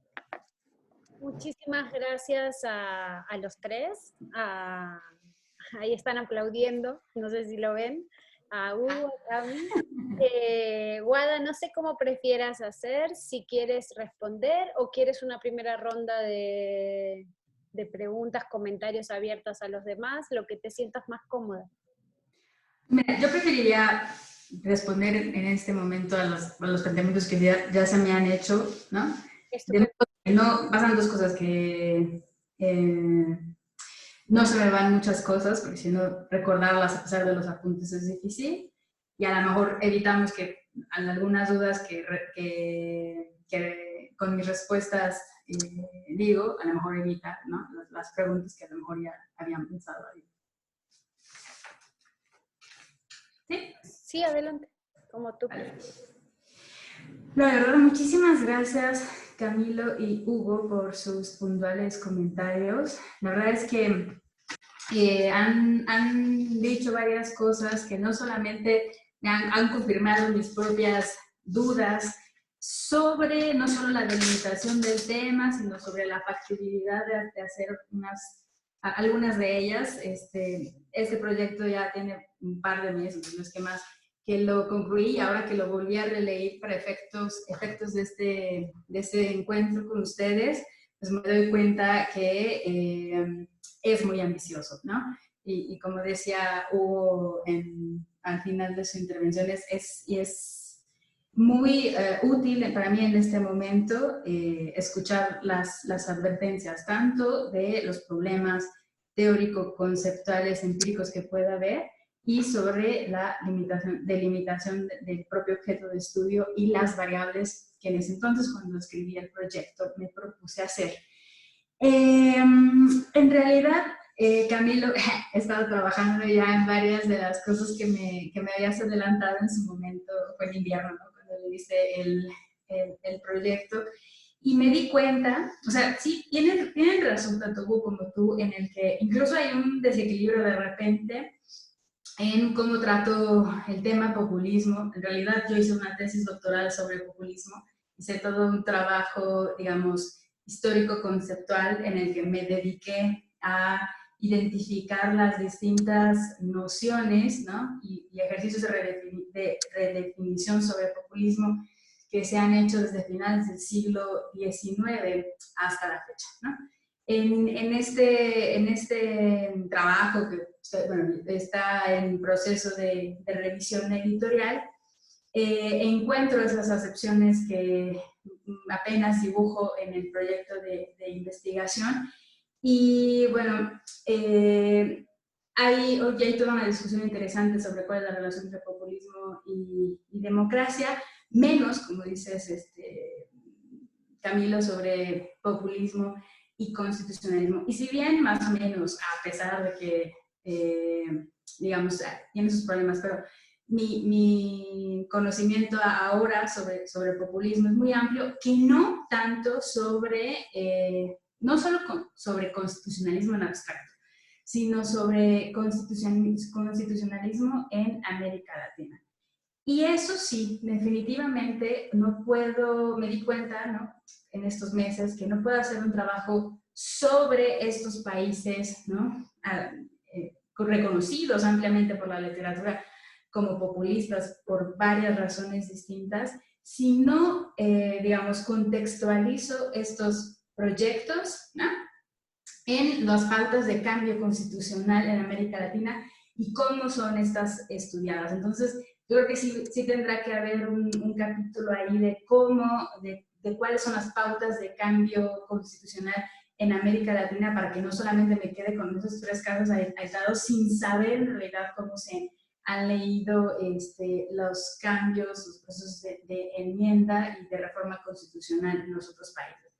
Muchísimas gracias a los tres. Ahí están aplaudiendo, no sé si lo ven. A Hugo, a Cami. Guada, no sé cómo prefieras hacer, si quieres responder o quieres una primera ronda de preguntas, comentarios abiertas a los demás, lo que te sientas más cómoda. Mira, yo preferiría responder en este momento a los planteamientos que ya se me han hecho, ¿no? No, pasan dos cosas que no se me van muchas cosas, porque si no, recordarlas a pesar de los apuntes es difícil, y a lo mejor evitamos que algunas dudas que con mis respuestas digo, a lo mejor evitar, ¿no? Las preguntas que a lo mejor ya habían pensado ahí. ¿Sí? Sí, adelante, como tú. La verdad, muchísimas gracias Camilo y Hugo por sus puntuales comentarios. La verdad es que han dicho varias cosas que no solamente han confirmado mis propias dudas sobre no solo la delimitación del tema, sino sobre la factibilidad de hacer algunas de ellas. Este proyecto ya tiene un par de meses, no es que más, que lo concluí, y ahora que lo volví a releer para efectos de este encuentro con ustedes, pues me doy cuenta que es muy ambicioso, ¿no? Y como decía Hugo al final de su intervención, es muy útil para mí en este momento escuchar las advertencias, tanto de los problemas teórico-conceptuales, empíricos que pueda haber, y sobre la delimitación del propio objeto de estudio y las variables que en ese entonces, cuando escribí el proyecto, me propuse hacer. En realidad, Camilo, he estado trabajando ya en varias de las cosas que me habías adelantado en su momento, fue en invierno, ¿no? Cuando le hice el proyecto, y me di cuenta, o sea, sí, tienen razón tanto Hugo como tú, en el que incluso hay un desequilibrio de repente en cómo trato el tema populismo. En realidad yo hice una tesis doctoral sobre populismo, hice todo un trabajo, digamos, histórico-conceptual en el que me dediqué a identificar las distintas nociones, ¿no? y ejercicios de redefinición sobre populismo que se han hecho desde finales del siglo XIX hasta la fecha, ¿no? En este trabajo que bueno, está en proceso de revisión editorial, encuentro esas acepciones que apenas dibujo en el proyecto de investigación. Y bueno, hay toda una discusión interesante sobre cuál es la relación entre populismo y democracia, menos, como dices, Camilo, sobre populismo y constitucionalismo. Y si bien más o menos, a pesar de que, digamos, tiene sus problemas, pero mi conocimiento ahora sobre populismo es muy amplio, que no tanto sobre, no solo sobre constitucionalismo en abstracto, sino sobre constitucionalismo en América Latina. Y eso sí, definitivamente me di cuenta, ¿no?, en estos meses, que no puedo hacer un trabajo sobre estos países, ¿no?, reconocidos ampliamente por la literatura como populistas por varias razones distintas, si no, digamos, contextualizo estos proyectos, ¿no?, en las pautas de cambio constitucional en América Latina y cómo son estas estudiadas. Entonces, yo creo que sí tendrá que haber un capítulo ahí de de cuáles son las pautas de cambio constitucional en América Latina, para que no solamente me quede con esos 3 casos aislados sin saber en realidad cómo se han leído los cambios, los procesos de enmienda y de reforma constitucional en los otros países.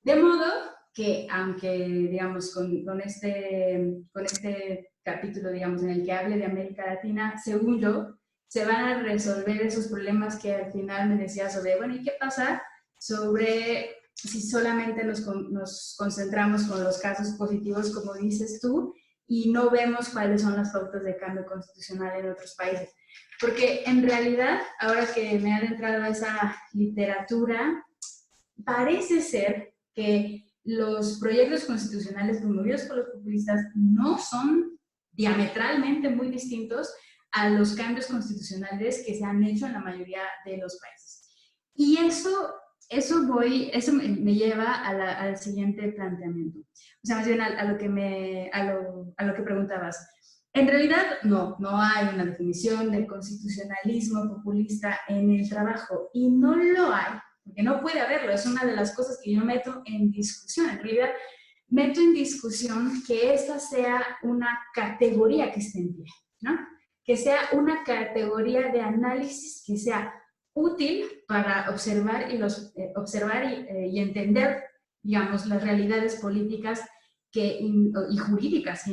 De modo que, aunque, digamos, con este capítulo, digamos, en el que hable de América Latina, según yo, se van a resolver esos problemas que al final me decía sobre, bueno, ¿y qué pasa sobre si solamente nos concentramos con los casos positivos, como dices tú, y no vemos cuáles son las pautas de cambio constitucional en otros países? Porque en realidad, ahora que me he adentrado a esa literatura, parece ser que los proyectos constitucionales promovidos por los populistas no son diametralmente muy distintos a los cambios constitucionales que se han hecho en la mayoría de los países. Y eso me lleva al siguiente planteamiento. O sea, más bien a lo que preguntabas. En realidad, no hay una definición de constitucionalismo populista en el trabajo, y no lo hay, porque no puede haberlo. Es una de las cosas que yo meto en discusión. En realidad, meto en discusión que esta sea una categoría que esté en pie, ¿no? Que sea una categoría de análisis que sea útil para observar y entender, digamos, las realidades políticas y jurídicas que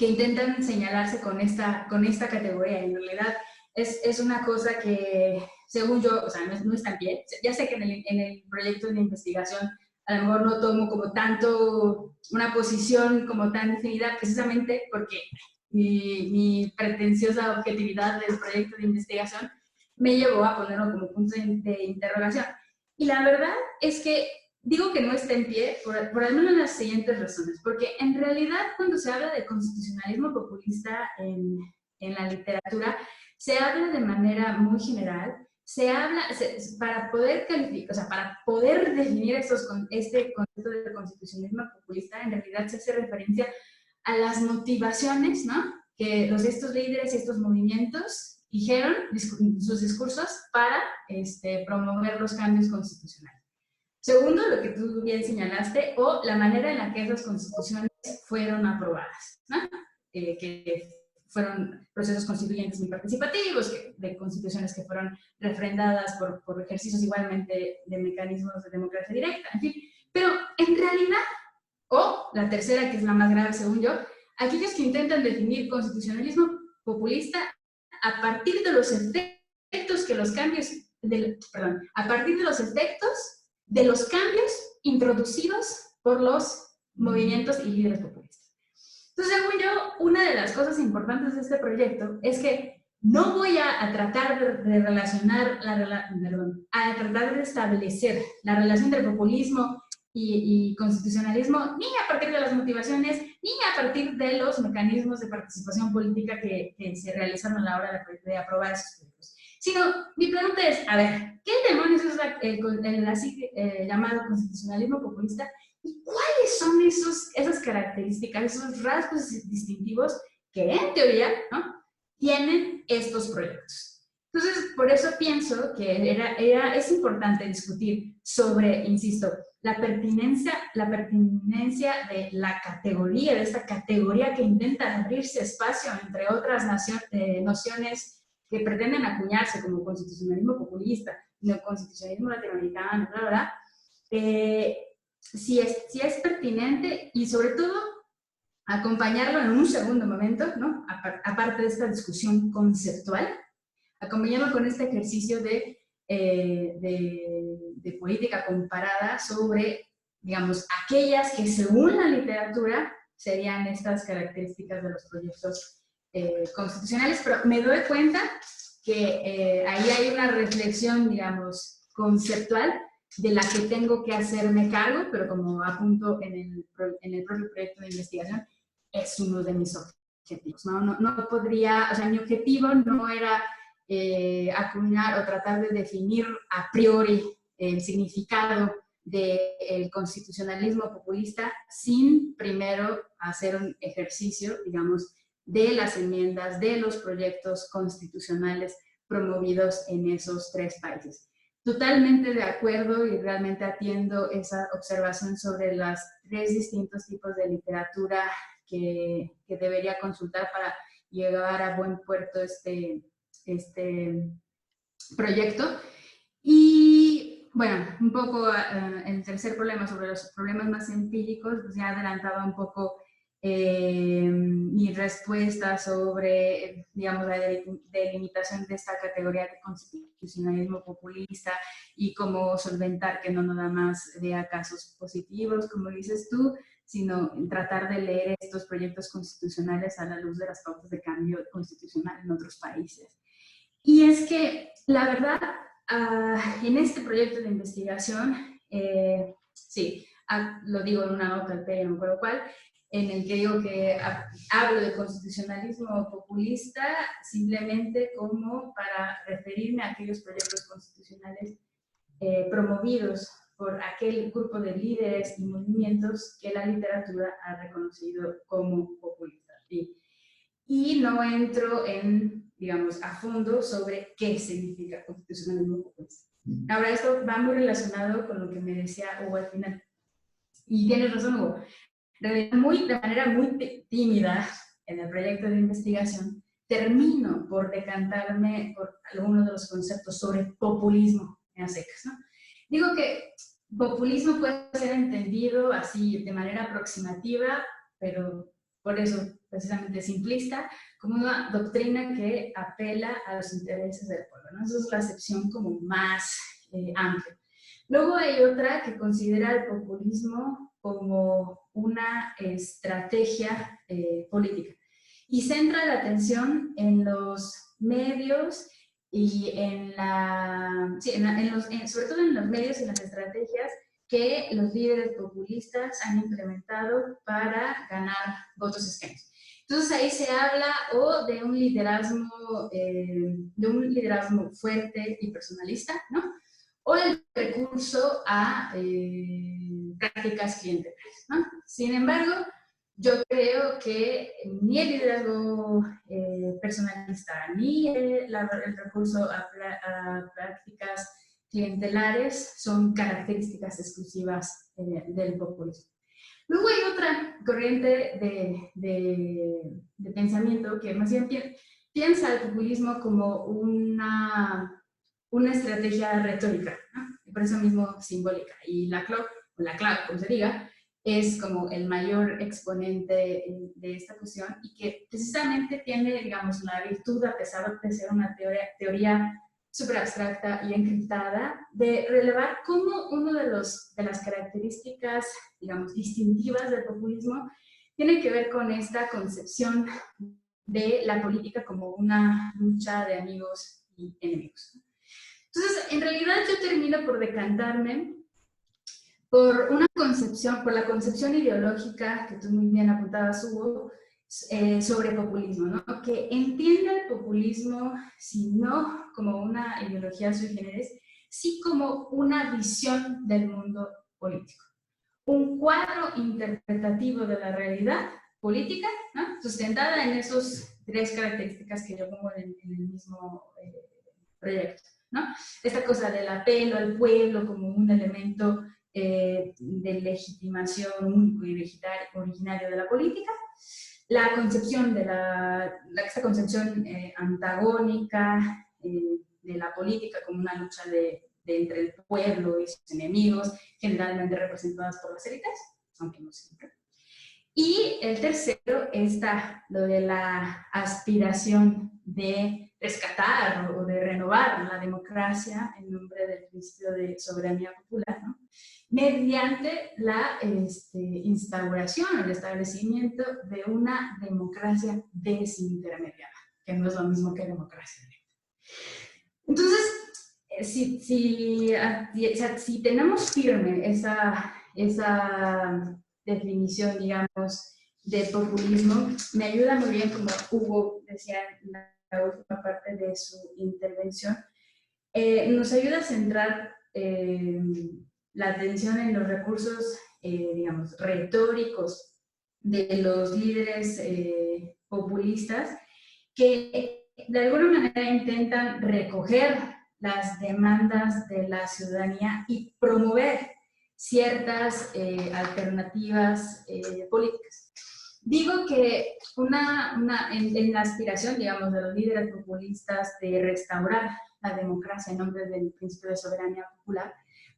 intentan señalarse con esta categoría. En realidad es una cosa que, según yo, o sea, no está en pie. Ya sé que en el proyecto de investigación a lo mejor no tomo como tanto una posición como tan definida, precisamente porque mi pretenciosa objetividad del proyecto de investigación me llevó a ponerlo como punto de interrogación. Y la verdad es que digo que no está en pie por al menos las siguientes razones, porque en realidad cuando se habla de constitucionalismo populista en la literatura, se habla de manera muy general, para poder calificar, o sea, para poder definir este concepto de constitucionalismo populista, en realidad se hace referencia a las motivaciones, ¿no?, que estos líderes y estos movimientos dijeron sus discursos para promover los cambios constitucionales. Segundo, lo que tú bien señalaste, o la manera en la que esas constituciones fueron aprobadas, ¿no? Que fueron procesos constituyentes muy participativos, de constituciones que fueron refrendadas por ejercicios igualmente de mecanismos de democracia directa, en fin. Pero en realidad, o la tercera, que es la más grave según yo, aquellos que intentan definir constitucionalismo populista a partir de los efectos que los cambios, a partir de los efectos de los cambios introducidos por los movimientos y líderes populistas. Entonces, según yo, una de las cosas importantes de este proyecto es que no voy a tratar de relacionar, a tratar de establecer la relación entre populismo y constitucionalismo, ni a partir de las motivaciones, ni a partir de los mecanismos de participación política que se realizaron a la hora de aprobar esos proyectos. Sino, mi pregunta es, a ver, ¿qué demonios es el así llamado constitucionalismo populista? ¿Y cuáles son esas características, esos rasgos distintivos que en teoría, ¿no?, tienen estos proyectos? Entonces, por eso pienso que es importante discutir sobre, insisto, la pertinencia de la categoría, de esta categoría que intenta abrirse espacio entre otras nociones que pretenden acuñarse como constitucionalismo populista, neoconstitucionalismo latinoamericano, bla, bla, si es pertinente, y sobre todo acompañarlo en un segundo momento, ¿no?, aparte de esta discusión conceptual, acompañarlo con este ejercicio de política comparada sobre, digamos, aquellas que según la literatura serían estas características de los proyectos constitucionales, pero me doy cuenta que ahí hay una reflexión, digamos, conceptual de la que tengo que hacerme cargo, pero como apunto en el propio proyecto de investigación, es uno de mis objetivos, ¿no? No podría, o sea, mi objetivo no era acuñar o tratar de definir a priori el significado del constitucionalismo populista sin primero hacer un ejercicio, digamos, de las enmiendas, de los proyectos constitucionales promovidos en esos tres países. Totalmente de acuerdo y realmente atiendo esa observación sobre los tres distintos tipos de literatura que debería consultar para llevar a buen puerto este proyecto. Y bueno, un poco el tercer problema, sobre los problemas más empíricos, pues ya adelantaba un poco mi respuesta sobre, digamos, la delimitación de esta categoría de constitucionalismo populista y cómo solventar que no nada más vea casos positivos, como dices tú, sino tratar de leer estos proyectos constitucionales a la luz de las pautas de cambio constitucional en otros países. Y es que, la verdad, en este proyecto de investigación, sí, lo digo en una nota al pie, no me acuerdo cuál, en el que digo que hablo de constitucionalismo populista simplemente como para referirme a aquellos proyectos constitucionales promovidos por aquel grupo de líderes y movimientos que la literatura ha reconocido como populistas. Y no entro en, digamos, a fondo sobre qué significa constitucionalismo populista. Ahora, esto va muy relacionado con lo que me decía Hugo al final. Y tienes razón, Hugo. De manera muy tímida en el proyecto de investigación, termino por decantarme por algunos de los conceptos sobre populismo en secas, ¿no? Digo que populismo puede ser entendido así de manera aproximativa, pero por eso precisamente simplista, como una doctrina que apela a los intereses del pueblo, ¿no? Esa es la acepción como más amplia. Luego hay otra que considera el populismo como una estrategia política y centra la atención en los medios y sobre todo en los medios y las estrategias que los líderes populistas han implementado para ganar votos escaños. Entonces ahí se habla o de un liderazgo fuerte y personalista, ¿no? O el recurso a prácticas clientelares, ¿no? Sin embargo, yo creo que ni el liderazgo personalista, ni el recurso a prácticas clientelares son características exclusivas del populismo. Luego hay otra corriente de pensamiento que más bien piensa el populismo como una estrategia retórica, ¿no? Y por eso mismo simbólica. Y la CLOC, o la CLAC, como se diga, es como el mayor exponente de esta cuestión y que precisamente tiene, digamos, la virtud, a pesar de ser una teoría súper abstracta y encriptada, de relevar cómo una de las características, digamos, distintivas del populismo tiene que ver con esta concepción de la política como una lucha de amigos y enemigos. Entonces, en realidad yo termino por decantarme por la concepción ideológica que tú muy bien apuntabas, Hugo, sobre populismo, ¿no? Que entienda el populismo, si no como una ideología sui generis, sí como una visión del mundo político. Un cuadro interpretativo de la realidad política, ¿no? Sustentada en esas tres características que yo pongo en el mismo proyecto, ¿no? Esta cosa del apelo al pueblo como un elemento de legitimación único y originario de la política, la concepción de esta concepción antagónica de la política como una lucha entre el pueblo y sus enemigos, generalmente representadas por las élites, aunque no siempre. Y el tercero está lo de la aspiración de rescatar o de renovar la democracia en nombre del principio de soberanía popular, ¿no? Mediante la instauración, el establecimiento de una democracia desintermediada, que no es lo mismo que democracia directa. Entonces, si tenemos firme esa definición, digamos, de populismo, me ayuda muy bien, como Hugo decía en la última parte de su intervención, nos ayuda a centrar la atención en los recursos, digamos, retóricos de los líderes populistas que de alguna manera intentan recoger las demandas de la ciudadanía y promover ciertas alternativas políticas. Digo que en la aspiración, digamos, de los líderes populistas de restaurar la democracia en nombre del principio de soberanía popular,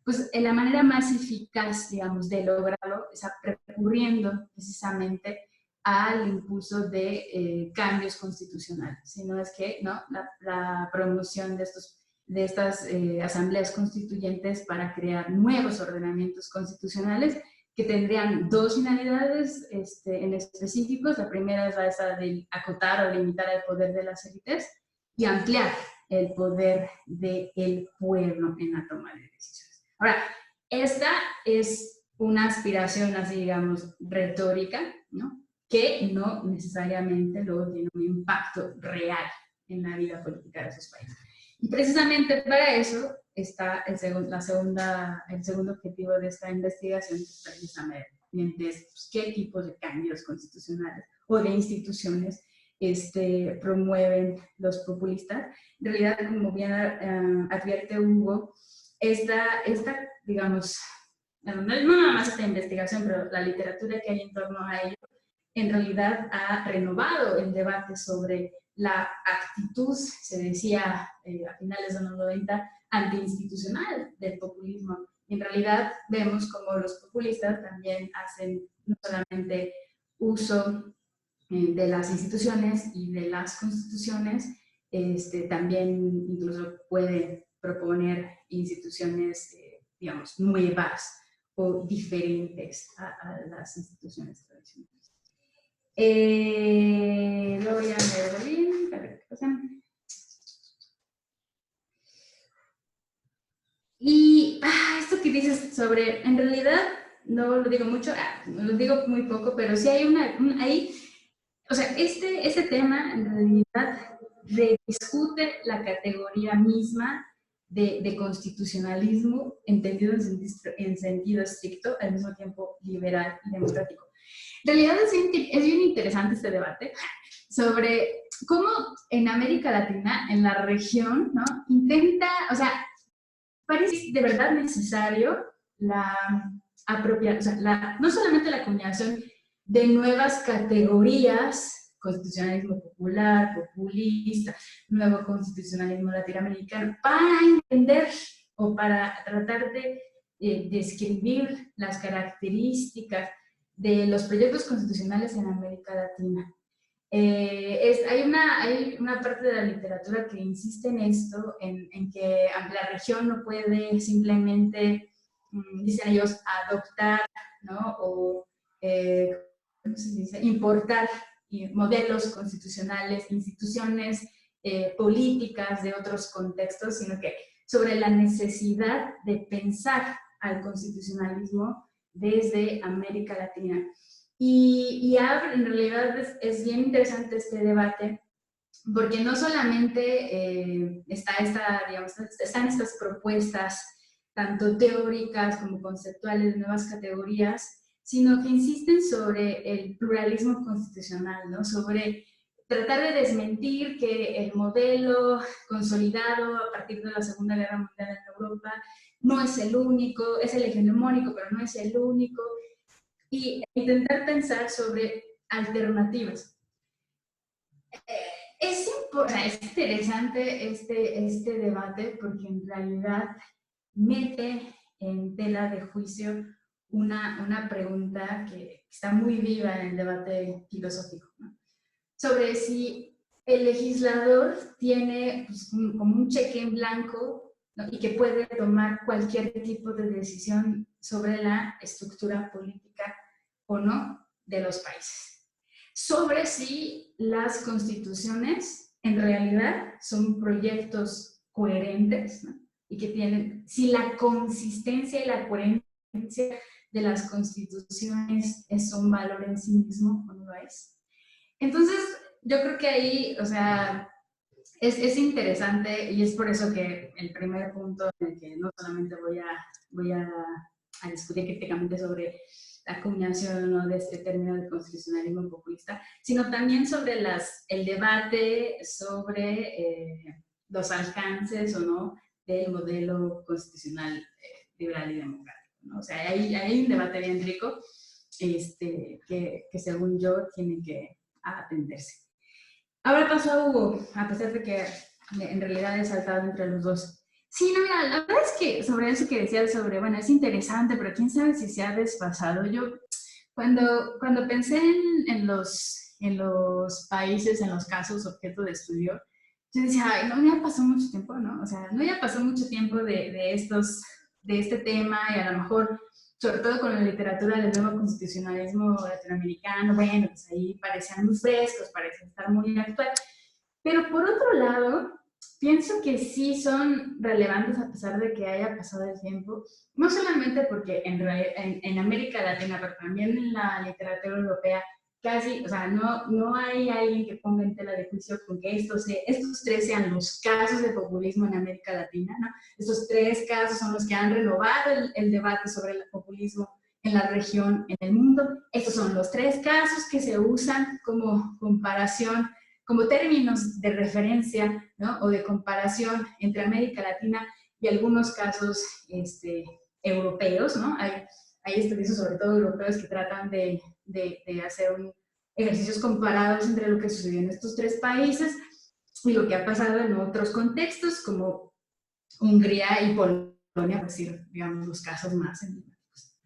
pues la manera más eficaz, digamos, de lograrlo es recurriendo precisamente al impulso de cambios constitucionales, sino es que, ¿no?, la promoción de estas asambleas constituyentes para crear nuevos ordenamientos constitucionales que tendrían dos finalidades en específicos. La primera es esa de acotar o limitar el poder de las élites y ampliar el poder del pueblo en la toma de decisiones. Ahora, esta es una aspiración, así digamos, retórica, ¿no?, que no necesariamente luego tiene un impacto real en la vida política de esos países. Y precisamente para eso está el segundo objetivo de esta investigación, precisamente pues, qué tipos de cambios constitucionales o de instituciones promueven los populistas. En realidad, como bien advierte Hugo, digamos, no nada más esta investigación, pero la literatura que hay en torno a ello, en realidad ha renovado el debate sobre la actitud, se decía a finales de los 90, antiinstitucional del populismo. Y en realidad vemos como los populistas también hacen no solamente uso de las instituciones y de las constituciones, también incluso puede proponer instituciones, digamos, nuevas o diferentes a las instituciones tradicionales. Luego ya me volví, a ver qué pasa. Y esto que dices sobre, en realidad, no lo digo mucho, lo digo muy poco, pero sí hay ahí, o sea, este tema en realidad rediscute la categoría misma de constitucionalismo, entendido en sentido estricto, al mismo tiempo liberal y democrático. En realidad es bien interesante este debate sobre cómo en América Latina, en la región, ¿no? Intenta, o sea, parece de verdad necesario la apropiación, o sea, no solamente la acuñación de nuevas categorías, constitucionalismo popular, populista, nuevo constitucionalismo latinoamericano, para entender o para tratar de describir las características de los proyectos constitucionales en América Latina. Hay una parte de la literatura que insiste en esto, en que la región no puede simplemente, dicen ellos, adoptar, ¿no? O, ¿cómo se dice? Importar modelos constitucionales, instituciones políticas de otros contextos, sino que sobre la necesidad de pensar al constitucionalismo desde América Latina. Y en realidad es bien interesante este debate, porque no solamente están estas propuestas, tanto teóricas como conceptuales, de nuevas categorías, sino que insisten sobre el pluralismo constitucional, ¿no? Sobre tratar de desmentir que el modelo consolidado a partir de la Segunda Guerra Mundial en Europa no es el único, es el hegemónico, pero no es el único, y intentar pensar sobre alternativas. Es interesante este debate porque en realidad mete en tela de juicio una pregunta que está muy viva en el debate filosófico, ¿no? Sobre si el legislador tiene pues, como un cheque en blanco, ¿no? Y que puede tomar cualquier tipo de decisión sobre la estructura política o no de los países. Sobre si las constituciones en realidad son proyectos coherentes, ¿no? Y que tienen, si la consistencia y la coherencia de las constituciones es un valor en sí mismo o no lo es. Entonces, yo creo que ahí, o sea, es interesante y es por eso que el primer punto en el que no solamente voy a discutir críticamente sobre la acuñación, ¿no?, de este término de constitucionalismo populista, sino también sobre el debate sobre los alcances o no del modelo constitucional liberal y democrático, ¿no? O sea, hay un debate bien rico que según yo tiene que atenderse. Ahora paso a Hugo, a pesar de que en realidad he saltado entre los dos. Sí, no, mira, la verdad es que sobre eso que decías sobre, bueno, es interesante, pero quién sabe si se ha desfasado. Yo, cuando pensé en los países, en los casos objeto de estudio, yo decía, ay, no, ya pasó mucho tiempo, ¿no? O sea, no ya pasó mucho tiempo de este tema y a lo mejor, sobre todo con la literatura del nuevo constitucionalismo latinoamericano, bueno, pues ahí parecían muy frescos, parecían estar muy actual. Pero por otro lado, pienso que sí son relevantes a pesar de que haya pasado el tiempo, no solamente porque en América Latina, pero también en la literatura europea, casi, o sea, no hay alguien que ponga en tela de juicio con que estos tres sean los casos de populismo en América Latina, ¿no? Estos tres casos son los que han renovado el debate sobre el populismo en la región, en el mundo. Estos son los tres casos que se usan como comparación, como términos de referencia, ¿no?, o de comparación entre América Latina y algunos casos europeos, ¿no? Hay estudios sobre todo europeos que tratan de hacer ejercicios comparados entre lo que sucedió en estos tres países y lo que ha pasado en otros contextos como Hungría y Polonia, por decir, digamos, los casos más emblemáticos.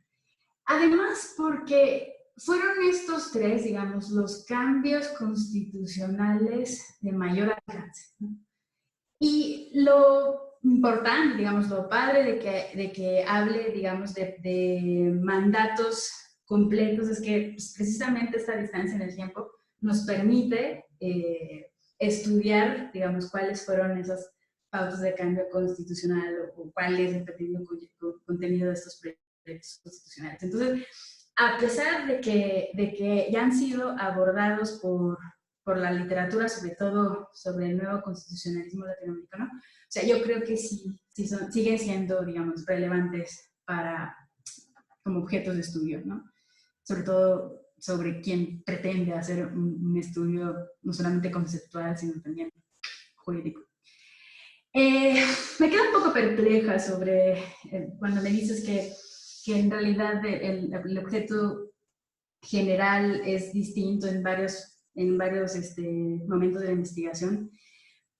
Además, porque fueron estos tres, digamos, los cambios constitucionales de mayor alcance, ¿no? Y lo importante, digamos, lo padre de que hable, digamos, de mandatos completos es que pues, precisamente esta distancia en el tiempo nos permite estudiar, digamos, cuáles fueron esas pautas de cambio constitucional o cuál es el pretendido contenido de estos proyectos constitucionales. Entonces, a pesar de que ya han sido abordados por la literatura, sobre todo sobre el nuevo constitucionalismo latinoamericano, o sea, yo creo que sí siguen siendo, digamos, relevantes como objetos de estudio, ¿no? Sobre todo sobre quien pretende hacer un estudio no solamente conceptual, sino también jurídico. Me quedo un poco perpleja sobre cuando me dices que en realidad el objeto general es distinto en varios momentos de la investigación.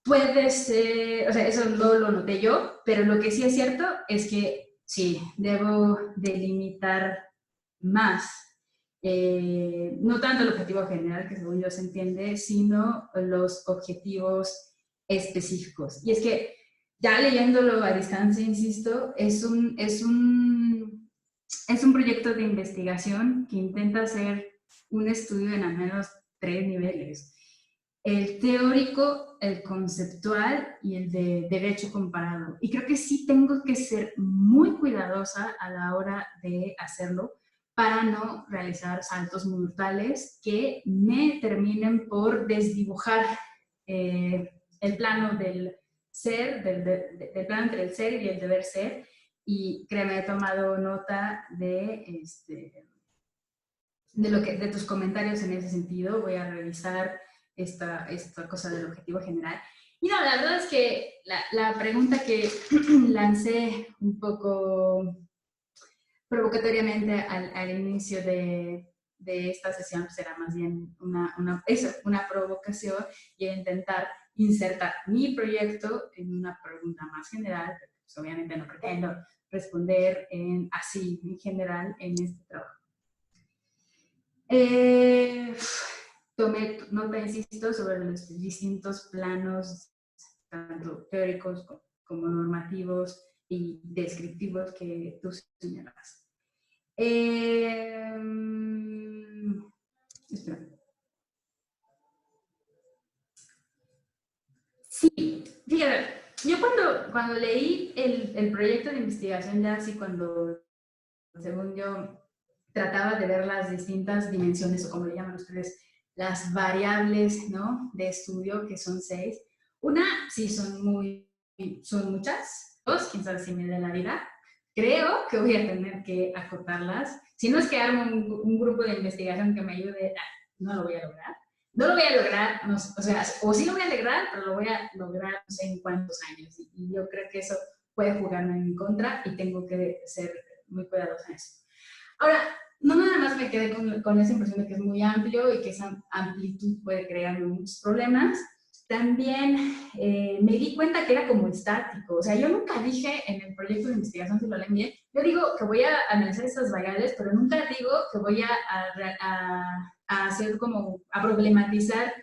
Puede ser, o sea, eso no lo noté yo, pero lo que sí es cierto es que sí, debo delimitar más, no tanto el objetivo general, que según yo se entiende, sino los objetivos específicos. Y es que ya leyéndolo a distancia, insisto, es un proyecto de investigación que intenta hacer un estudio en al menos 3 niveles. El teórico, el conceptual y el de derecho comparado. Y creo que sí tengo que ser muy cuidadosa a la hora de hacerlo para no realizar saltos mortales que me terminen por desdibujar el plano del ser, del plano entre el ser y el deber ser. Y créeme, he tomado nota de tus comentarios en ese sentido. Voy a revisar esta cosa del objetivo general. Y no, la verdad es que la pregunta que lancé un poco provocatoriamente al inicio de esta sesión será más bien una provocación y intentar insertar mi proyecto en una pregunta más general, pero pues obviamente no pretendo responder así en general en este trabajo. Tomé nota, insisto, sobre los distintos planos, tanto teóricos como normativos y descriptivos que tú señalabas. Espera. Sí, fíjate, yo cuando leí el proyecto de investigación, ya así cuando, según yo, trataba de ver las distintas dimensiones, o como le llaman ustedes, las variables, ¿no?, de estudio, que son 6. Una, sí, son muchas. 2, quién sabe si me dé la vida. Creo que voy a tener que acotarlas. Si no es que armo un grupo de investigación que me ayude, no lo voy a lograr. No lo voy a lograr, no, o sea, o sí lo voy a lograr, pero lo voy a lograr no sé en cuántos años. Y yo creo que eso puede jugarme en contra y tengo que ser muy cuidadosa en eso. Ahora, no nada más me quedé con esa impresión de que es muy amplio y que esa amplitud puede crearme muchos problemas. También me di cuenta que era como estático. O sea, yo nunca dije en el proyecto de investigación, si lo leen bien, yo digo que voy a analizar estas variables, pero nunca digo que voy a hacer como, a problematizar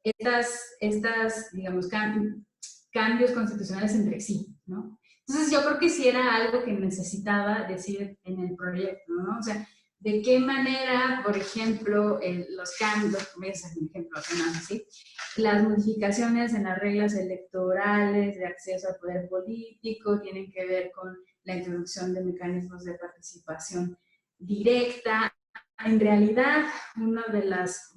estas digamos, cambios constitucionales entre sí, ¿no? Entonces yo creo que sí era algo que necesitaba decir en el proyecto, ¿no? O sea, de qué manera, por ejemplo, los cambios, voy a hacer un ejemplo así, las modificaciones en las reglas electorales de acceso al poder político tienen que ver con la introducción de mecanismos de participación directa. En realidad, uno de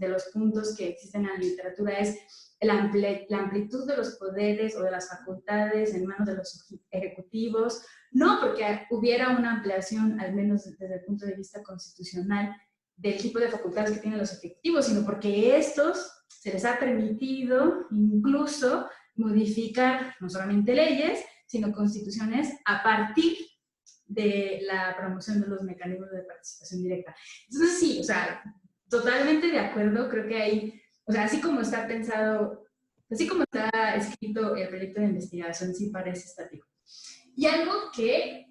los puntos que existen en la literatura es la amplitud de los poderes o de las facultades en manos de los ejecutivos, no porque hubiera una ampliación, al menos desde el punto de vista constitucional, del tipo de facultades que tienen los ejecutivos, sino porque estos se les ha permitido incluso modificar no solamente leyes, sino constituciones a partir de la promoción de los mecanismos de participación directa. Entonces sí, o sea, totalmente de acuerdo, creo que hay, o sea, así como está pensado, así como está escrito el proyecto de investigación, sí parece estático. Y algo que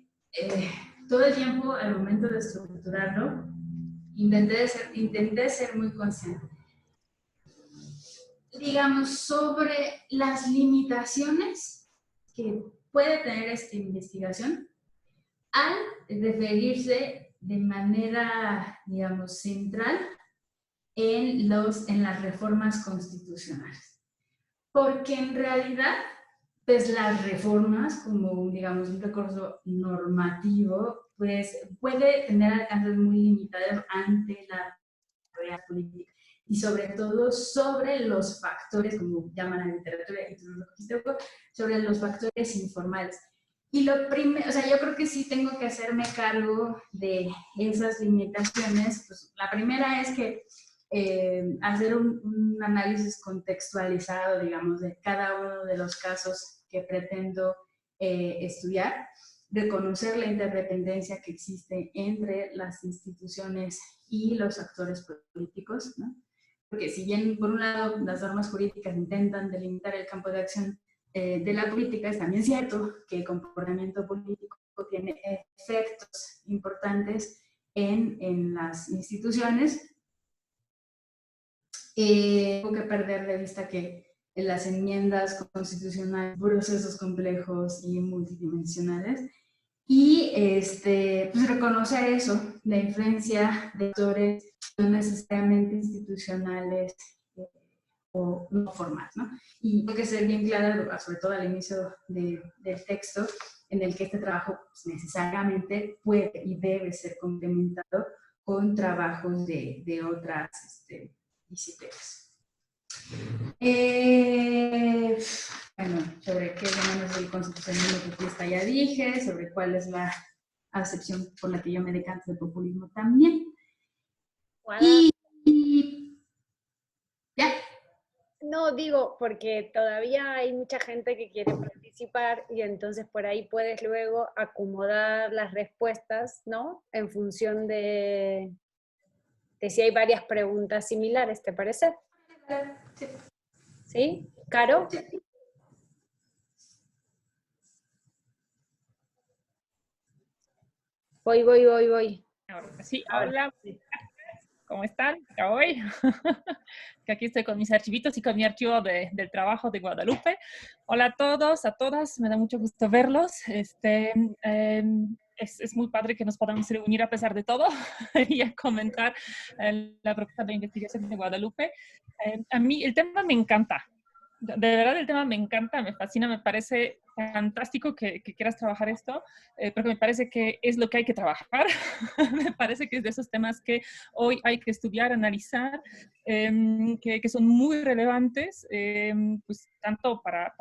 todo el tiempo, al momento de estructurarlo, intenté ser muy consciente. Digamos, sobre las limitaciones que puede tener esta investigación al referirse de manera, digamos, central en las reformas constitucionales. Porque en realidad pues las reformas, como digamos un recurso normativo, pues puede tener alcances muy limitados ante la realidad política y sobre todo sobre los factores, como llaman a la literatura, y tú lo dijiste, sobre los factores informales. Y lo primero, o sea, yo creo que sí tengo que hacerme cargo de esas limitaciones. Pues la primera es que hacer un análisis contextualizado, digamos, de cada uno de los casos que pretendo estudiar, reconocer la interdependencia que existe entre las instituciones y los actores políticos, ¿no? Porque si bien, por un lado, las normas jurídicas intentan delimitar el campo de acción de la política, es también cierto que el comportamiento político tiene efectos importantes en las instituciones. Tengo que perder de vista que en las enmiendas constitucionales, procesos complejos y multidimensionales, y pues reconocer eso, la influencia de actores no necesariamente institucionales o no formales, ¿no? Y tengo que ser bien clara, sobre todo al inicio del texto, en el que este trabajo pues, necesariamente puede y debe ser complementado con trabajos de otras disciplinas. Bueno, sobre qué demonios del constitucionalismo populista ya dije, sobre cuál es la acepción por la que yo me decanto del populismo también. Y ya. No, digo, porque todavía hay mucha gente que quiere participar y entonces por ahí puedes luego acomodar las respuestas, ¿no? En función de si hay varias preguntas similares, ¿te parece? Sí. ¿Sí? ¿Caro? Voy. Sí, hola, ¿cómo están? Ya voy. Que aquí estoy con mis archivitos y con mi archivo del trabajo de Guadalupe. Hola a todos, a todas, me da mucho gusto verlos. Es muy padre que nos podamos reunir a pesar de todo y a comentar la propuesta de investigación de Guadalupe. A mí el tema me encanta. De verdad el tema me encanta, me fascina, me parece fantástico que quieras trabajar esto, porque me parece que es lo que hay que trabajar. Me parece que es de esos temas que hoy hay que estudiar, analizar, que son muy relevantes, pues tanto para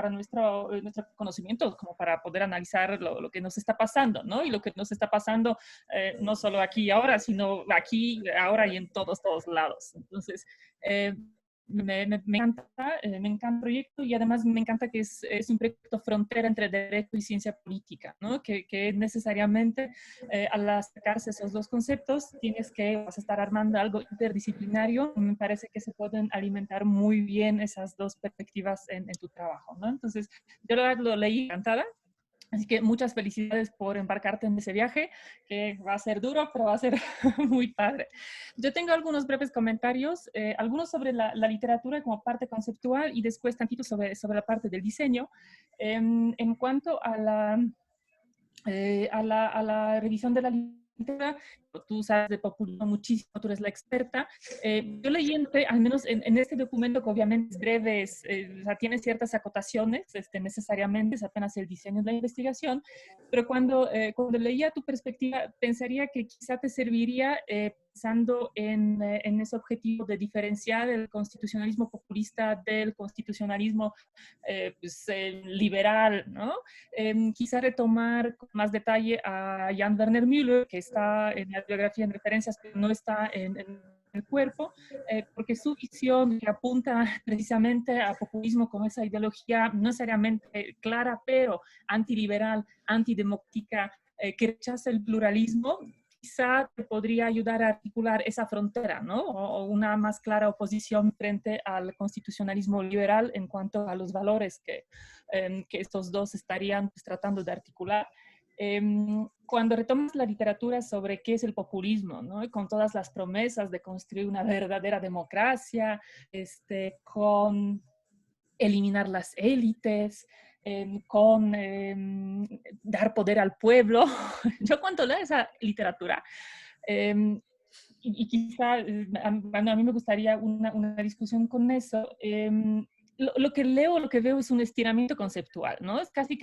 nuestro conocimiento como para poder analizar lo que nos está pasando, ¿no? Y lo que nos está pasando no solo aquí y ahora, sino aquí, ahora y en todos lados. Entonces, me encanta el proyecto y además me encanta que es un proyecto frontera entre derecho y ciencia política, ¿no? Que necesariamente al acercarse esos dos conceptos vas a estar armando algo interdisciplinario. Me parece que se pueden alimentar muy bien esas dos perspectivas en tu trabajo, ¿no? Entonces, yo lo leí encantada. Así que muchas felicidades por embarcarte en ese viaje, que va a ser duro, pero va a ser muy padre. Yo tengo algunos breves comentarios, algunos sobre la literatura como parte conceptual y después tantito sobre la parte del diseño. En cuanto a la revisión de la literatura, tú sabes de populismo muchísimo, tú eres la experta. Yo leyendo, al menos en este documento, que obviamente es breve, o sea, tiene ciertas acotaciones, necesariamente, es apenas el diseño de la investigación, pero cuando leía tu perspectiva, pensaría que quizá te serviría pensando en ese objetivo de diferenciar el constitucionalismo populista del constitucionalismo liberal, ¿no? Quizá retomar con más detalle a Jan Werner Müller, que está en la bibliografía en referencias, pero no está en el cuerpo, porque su visión que apunta precisamente a populismo como esa ideología no necesariamente clara, pero antiliberal, antidemocrática, que rechaza el pluralismo, quizá te podría ayudar a articular esa frontera, ¿no? O una más clara oposición frente al constitucionalismo liberal en cuanto a los valores que estos dos estarían pues, tratando de articular. Cuando retomas la literatura sobre qué es el populismo, ¿no? Con todas las promesas de construir una verdadera democracia, con eliminar las élites, con dar poder al pueblo. Yo cuando leo esa literatura, y quizá a mí me gustaría una discusión con eso, lo que leo, lo que veo es un estiramiento conceptual, ¿no? Es casi,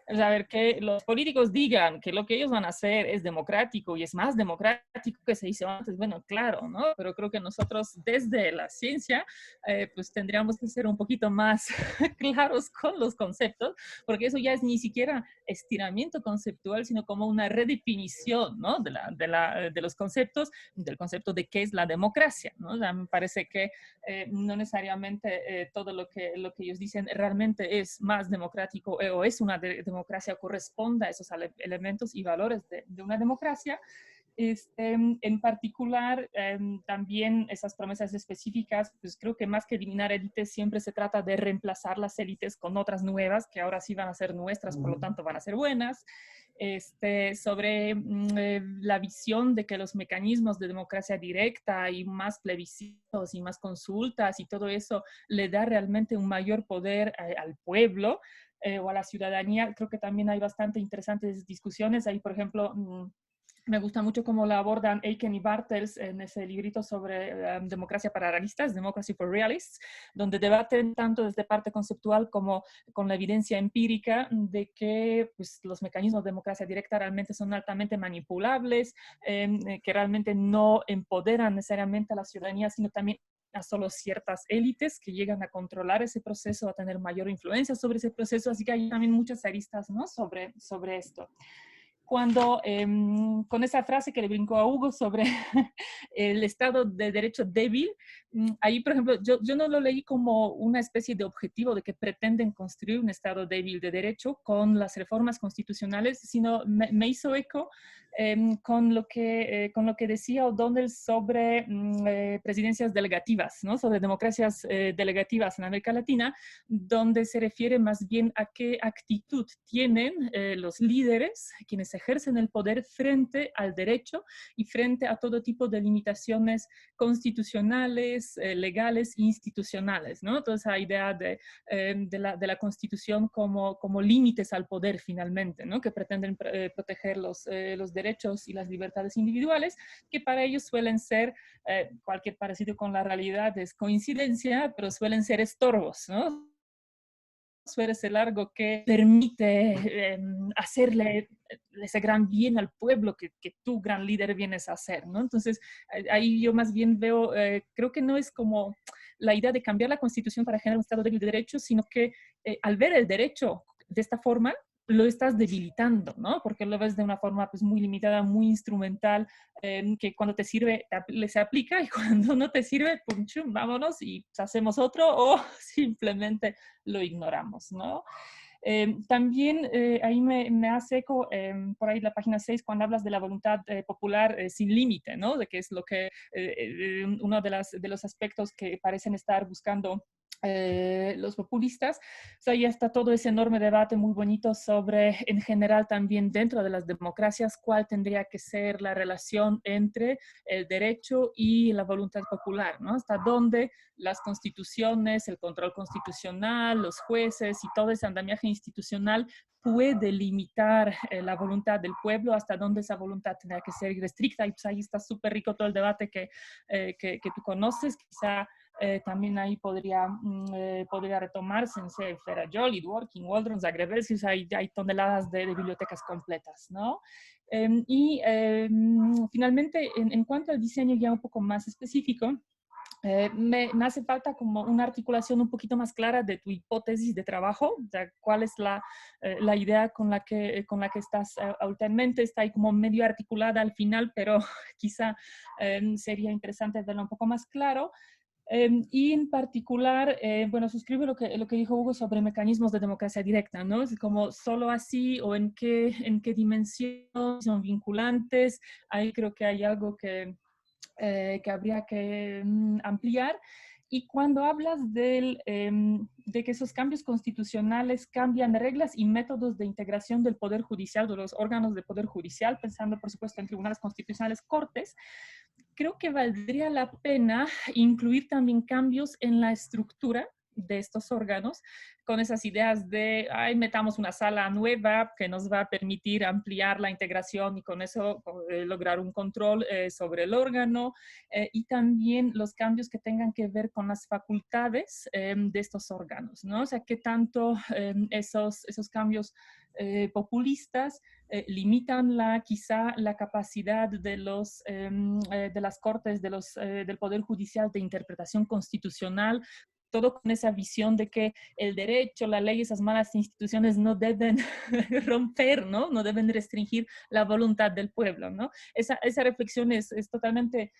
a ver, que los políticos digan que lo que ellos van a hacer es democrático y es más democrático que se hizo antes. Bueno, claro, ¿no? Pero creo que nosotros desde la ciencia, pues tendríamos que ser un poquito más claros con los conceptos, porque eso ya es ni siquiera estiramiento conceptual, sino como una redefinición, ¿no? De los conceptos, del concepto de qué es la democracia, ¿no? O sea, me parece que no necesariamente todo lo que ellos dicen realmente es más democrático o es una democracia, corresponde a esos elementos y valores de una democracia. En particular, también esas promesas específicas, pues creo que más que eliminar élites, siempre se trata de reemplazar las élites con otras nuevas, que ahora sí van a ser nuestras, por lo tanto van a ser buenas. Sobre la visión de que los mecanismos de democracia directa y más plebiscitos y más consultas y todo eso le da realmente un mayor poder al pueblo o a la ciudadanía. Creo que también hay bastante interesantes discusiones. Ahí, por ejemplo, me gusta mucho cómo la abordan Aiken y Bartels en ese librito sobre democracia para realistas, Democracy for Realists, donde debaten tanto desde parte conceptual como con la evidencia empírica de que pues, los mecanismos de democracia directa realmente son altamente manipulables, que realmente no empoderan necesariamente a la ciudadanía, sino también a solo ciertas élites que llegan a controlar ese proceso, a tener mayor influencia sobre ese proceso. Así que hay también muchas aristas, ¿no? sobre esto. Cuando, con esa frase que le brincó a Hugo sobre el Estado de Derecho débil, ahí, por ejemplo, yo no lo leí como una especie de objetivo de que pretenden construir un Estado débil de derecho con las reformas constitucionales, sino me hizo eco con lo que decía O'Donnell sobre presidencias delegativas, ¿no? Sobre democracias delegativas en América Latina, donde se refiere más bien a qué actitud tienen los líderes, quienes ejercen el poder frente al derecho y frente a todo tipo de limitaciones constitucionales, legales e institucionales, ¿no? Toda esa idea de la Constitución como límites al poder finalmente, ¿no? Que pretenden proteger los derechos y las libertades individuales, que para ellos suelen ser, cualquier parecido con la realidad es coincidencia, pero suelen ser estorbos, ¿no? Suele ser algo que permite hacerle ese gran bien al pueblo que tú, gran líder, vienes a hacer, ¿no? Entonces, ahí yo más bien veo, creo que no es como la idea de cambiar la Constitución para generar un Estado débil de derechos, sino que al ver el derecho de esta forma, lo estás debilitando, ¿no? Porque lo ves de una forma pues muy limitada, muy instrumental, que cuando te sirve se aplica y cuando no te sirve, pum, chum, vámonos y hacemos otro o simplemente lo ignoramos, ¿no? También ahí me hace eco por ahí la página 6 cuando hablas de la voluntad popular sin límite, ¿no? De que es lo que uno de los aspectos que parecen estar buscando los populistas. O sea, ya está todo ese enorme debate muy bonito sobre, en general, también dentro de las democracias, cuál tendría que ser la relación entre el derecho y la voluntad popular, ¿no? Hasta dónde las constituciones, el control constitucional, los jueces y todo ese andamiaje institucional puede limitar la voluntad del pueblo, hasta dónde esa voluntad tendría que ser irrestricta. Y pues ahí está súper rico todo el debate que tú conoces. Quizá también ahí podría retomarse en Ferrajoli, Dworkin, Waldron, Zagrebelsius, hay toneladas de bibliotecas completas, ¿no? Finalmente, en cuanto al diseño ya un poco más específico, me hace falta como una articulación un poquito más clara de tu hipótesis de trabajo, o sea, cuál es la idea con la que estás ahorita en mente. Está ahí como medio articulada al final, pero quizá sería interesante verlo un poco más claro. Y en particular, bueno, suscribo lo que dijo Hugo sobre mecanismos de democracia directa, ¿no? Es como solo así o en qué dimensión son vinculantes. Ahí creo que hay algo que habría que ampliar. Y cuando hablas de que esos cambios constitucionales cambian reglas y métodos de integración del Poder Judicial, de los órganos del Poder Judicial, pensando por supuesto en tribunales constitucionales, cortes, creo que valdría la pena incluir también cambios en la estructura de estos órganos, con esas ideas de, ay, metamos una sala nueva que nos va a permitir ampliar la integración y con eso lograr un control sobre el órgano, y también los cambios que tengan que ver con las facultades de estos órganos, ¿no? O sea, qué tanto esos cambios populistas limitan quizá la capacidad de las cortes, del Poder Judicial de interpretación constitucional, todo con esa visión de que el derecho, la ley, esas malas instituciones no deben romper, ¿no? No deben restringir la voluntad del pueblo, ¿no? Esa reflexión es totalmente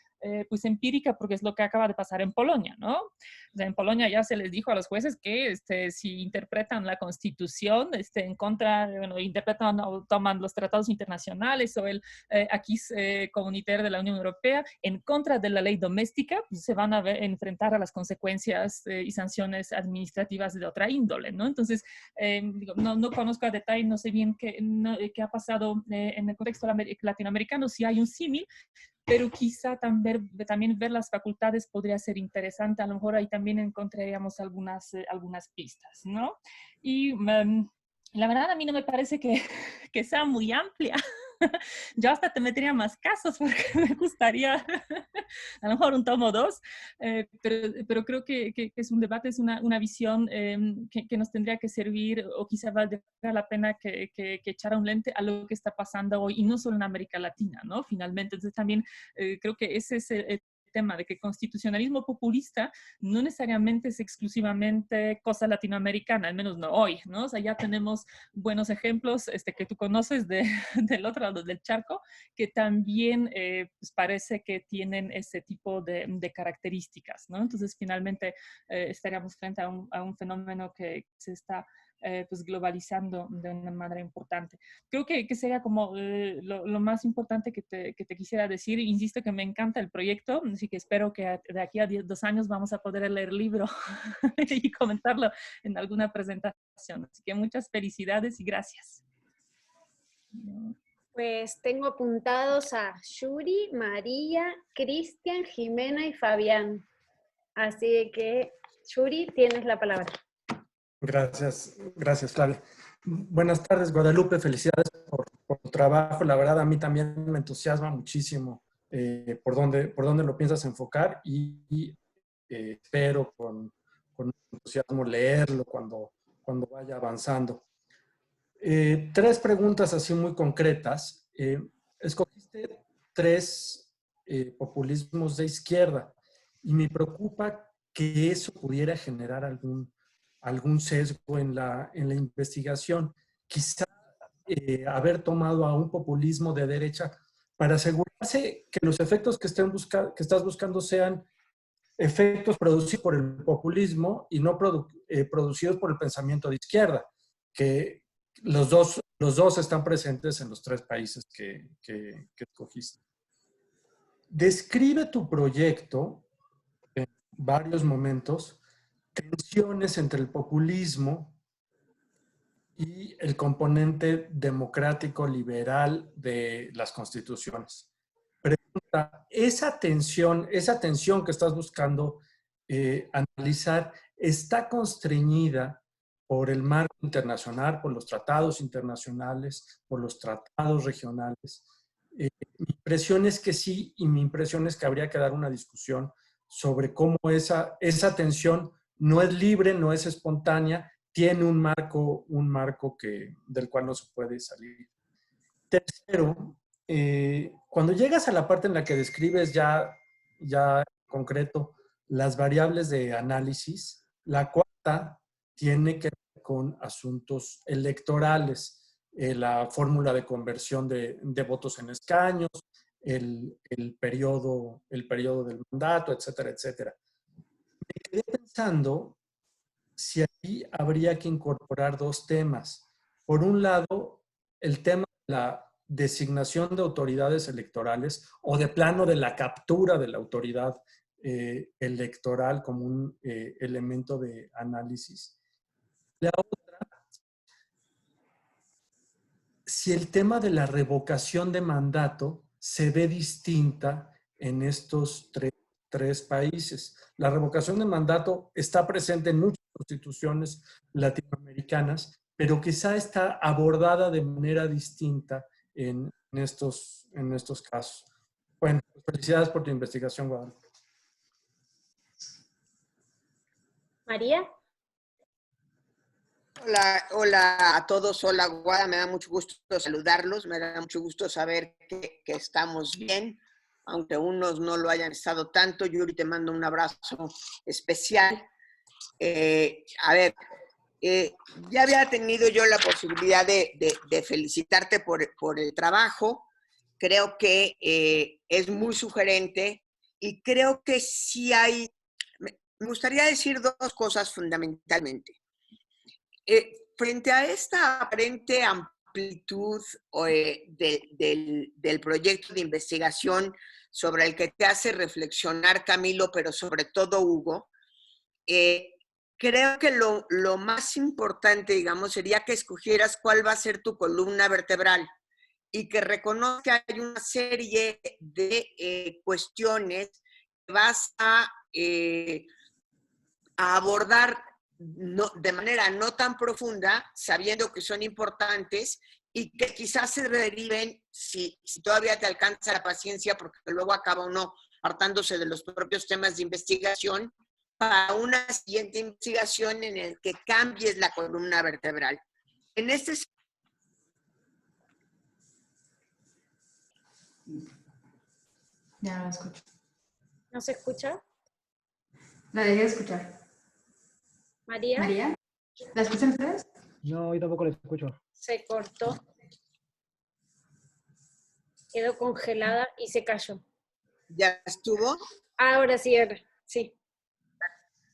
pues empírica, porque es lo que acaba de pasar en Polonia, ¿no? O sea, en Polonia ya se les dijo a los jueces que si interpretan la Constitución en contra, bueno, interpretan o toman los tratados internacionales o el acquis comunitario de la Unión Europea en contra de la ley doméstica, pues se van a enfrentar a las consecuencias y sanciones administrativas de otra índole, ¿no? Entonces, no conozco a detalle, no sé bien qué ha pasado en el contexto latinoamericano, si hay un símil, pero quizá también ver las facultades podría ser interesante. A lo mejor ahí también encontraríamos algunas pistas, ¿no? Y la verdad a mí no me parece que sea muy amplia. Yo hasta te metería más casos porque me gustaría a lo mejor un tomo 2, pero creo que es un debate, es una visión que nos tendría que servir, o quizá valdría la pena que echara un lente a lo que está pasando hoy, y no solo en América Latina, ¿no? Finalmente, entonces también creo que ese es el tema de que constitucionalismo populista no necesariamente es exclusivamente cosa latinoamericana, al menos no hoy, ¿no? O sea, ya tenemos buenos ejemplos que tú conoces del otro lado del charco, que también pues parece que tienen ese tipo de características, ¿no? Entonces, finalmente estaríamos frente a un fenómeno que se está pues globalizando de una manera importante. Creo que sería como lo más importante que te quisiera decir. Insisto que me encanta el proyecto, así que espero que de aquí a 2 años vamos a poder leer el libro y comentarlo en alguna presentación. Así que muchas felicidades y gracias. Pues tengo apuntados a Yuri, María, Cristian, Jimena y Fabián. Así que, Yuri, tienes la palabra. Gracias, Flavia. Buenas tardes, Guadalupe. Felicidades por tu trabajo. La verdad, a mí también me entusiasma muchísimo por dónde lo piensas enfocar y espero con entusiasmo leerlo cuando vaya avanzando. 3 preguntas así muy concretas. Escogiste 3 populismos de izquierda y me preocupa que eso pudiera generar algún sesgo en la investigación. Quizá haber tomado a un populismo de derecha para asegurarse que los efectos que estás buscando sean efectos producidos por el populismo y no producidos por el pensamiento de izquierda, que los dos están presentes en los 3 países que escogiste. Describe tu proyecto en varios momentos, tensiones entre el populismo y el componente democrático liberal de las constituciones. Pregunta, ¿esa tensión que estás buscando analizar está constreñida por el marco internacional, por los tratados internacionales, por los tratados regionales? Mi impresión es que sí, y mi impresión es que habría que dar una discusión sobre cómo esa tensión no es libre, no es espontánea, tiene un marco del cual no se puede salir. Tercero, cuando llegas a la parte en la que describes ya en concreto las variables de análisis, la cuarta tiene que ver con asuntos electorales, la fórmula de conversión de votos en escaños, el periodo del mandato, etcétera, etcétera. Me quedé pensando si aquí habría que incorporar 2 temas. Por un lado, el tema de la designación de autoridades electorales o de plano de la captura de la autoridad electoral como un elemento de análisis. La otra, si el tema de la revocación de mandato se ve distinta en estos 3 países. La revocación de mandato está presente en muchos constituciones latinoamericanas, pero quizá está abordada de manera distinta en estos casos. Bueno, pues felicidades por tu investigación, Guadalupe. María. Hola, hola a todos, hola Guada, me da mucho gusto saludarlos, me da mucho gusto saber que estamos bien, aunque unos no lo hayan estado tanto. Yuri, te mando un abrazo especial. Ya había tenido yo la posibilidad de felicitarte por el trabajo. Creo que es muy sugerente y creo que sí hay, me gustaría decir dos cosas fundamentalmente. Frente a esta aparente amplitud del proyecto de investigación sobre el que te hace reflexionar, Camilo, pero sobre todo Hugo, creo que lo más importante, digamos, sería que escogieras cuál va a ser tu columna vertebral y que reconozcas que hay una serie de cuestiones que vas a abordar de manera no tan profunda, sabiendo que son importantes y que quizás se deriven, si todavía te alcanza la paciencia, porque luego acaba uno hartándose de los propios temas de investigación, para una siguiente investigación en el que cambies la columna vertebral. En este Ya la escucho. ¿No se escucha? La dejé de escuchar. María. María, ¿la escuchan ustedes? No, yo tampoco lo escucho. Se cortó. Quedó congelada y se cayó. ¿Ya estuvo? Ahora sí, sí.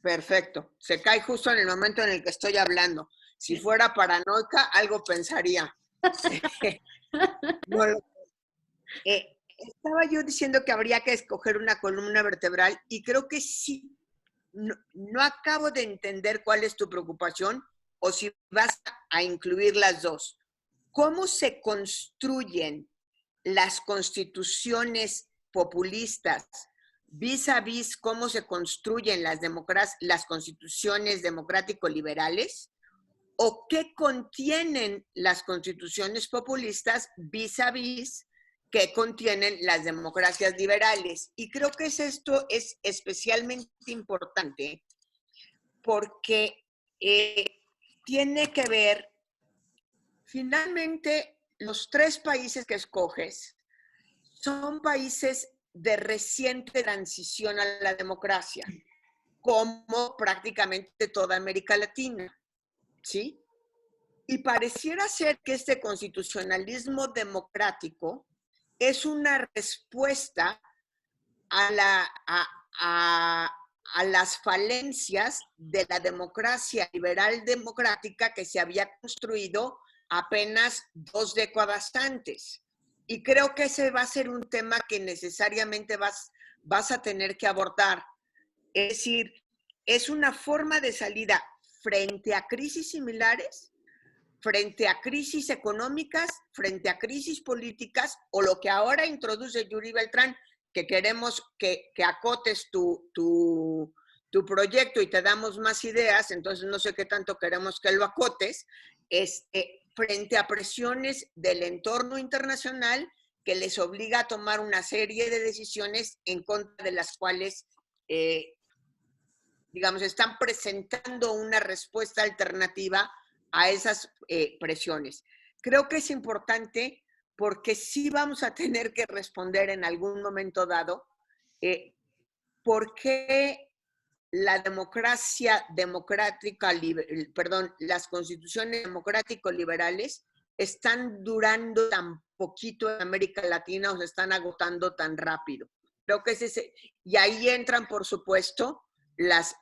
Perfecto. Se cae justo en el momento en el que estoy hablando. Si fuera paranoica, algo pensaría. No, estaba yo diciendo que habría que escoger una columna vertebral y creo que sí. No acabo de entender cuál es tu preocupación o si vas a incluir las dos. ¿Cómo se construyen las constituciones populistas vis a vis cómo se construyen las constituciones democrático-liberales? ¿O qué contienen las constituciones populistas vis a vis que contienen las democracias liberales? Y creo que esto es especialmente importante porque tiene que ver, finalmente, los tres países que escoges son países de reciente transición a la democracia, como prácticamente toda América Latina, ¿sí? Y pareciera ser que este constitucionalismo democrático es una respuesta a las falencias de la democracia liberal democrática que se había construido apenas 2 décadas antes. Y creo que ese va a ser un tema que necesariamente vas a tener que abordar. Es decir, es una forma de salida frente a crisis similares, frente a crisis económicas, frente a crisis políticas, o lo que ahora introduce Yuri Beltrán, que queremos que acotes tu proyecto y te damos más ideas, entonces no sé qué tanto queremos que lo acotes, frente a presiones del entorno internacional que les obliga a tomar una serie de decisiones en contra de las cuales, digamos, están presentando una respuesta alternativa a esas presiones. Creo que es importante porque sí vamos a tener que responder en algún momento dado por qué la democracia democrática, las constituciones democrático-liberales están durando tan poquito en América Latina o se están agotando tan rápido. Creo que es ese, y ahí entran, por supuesto, los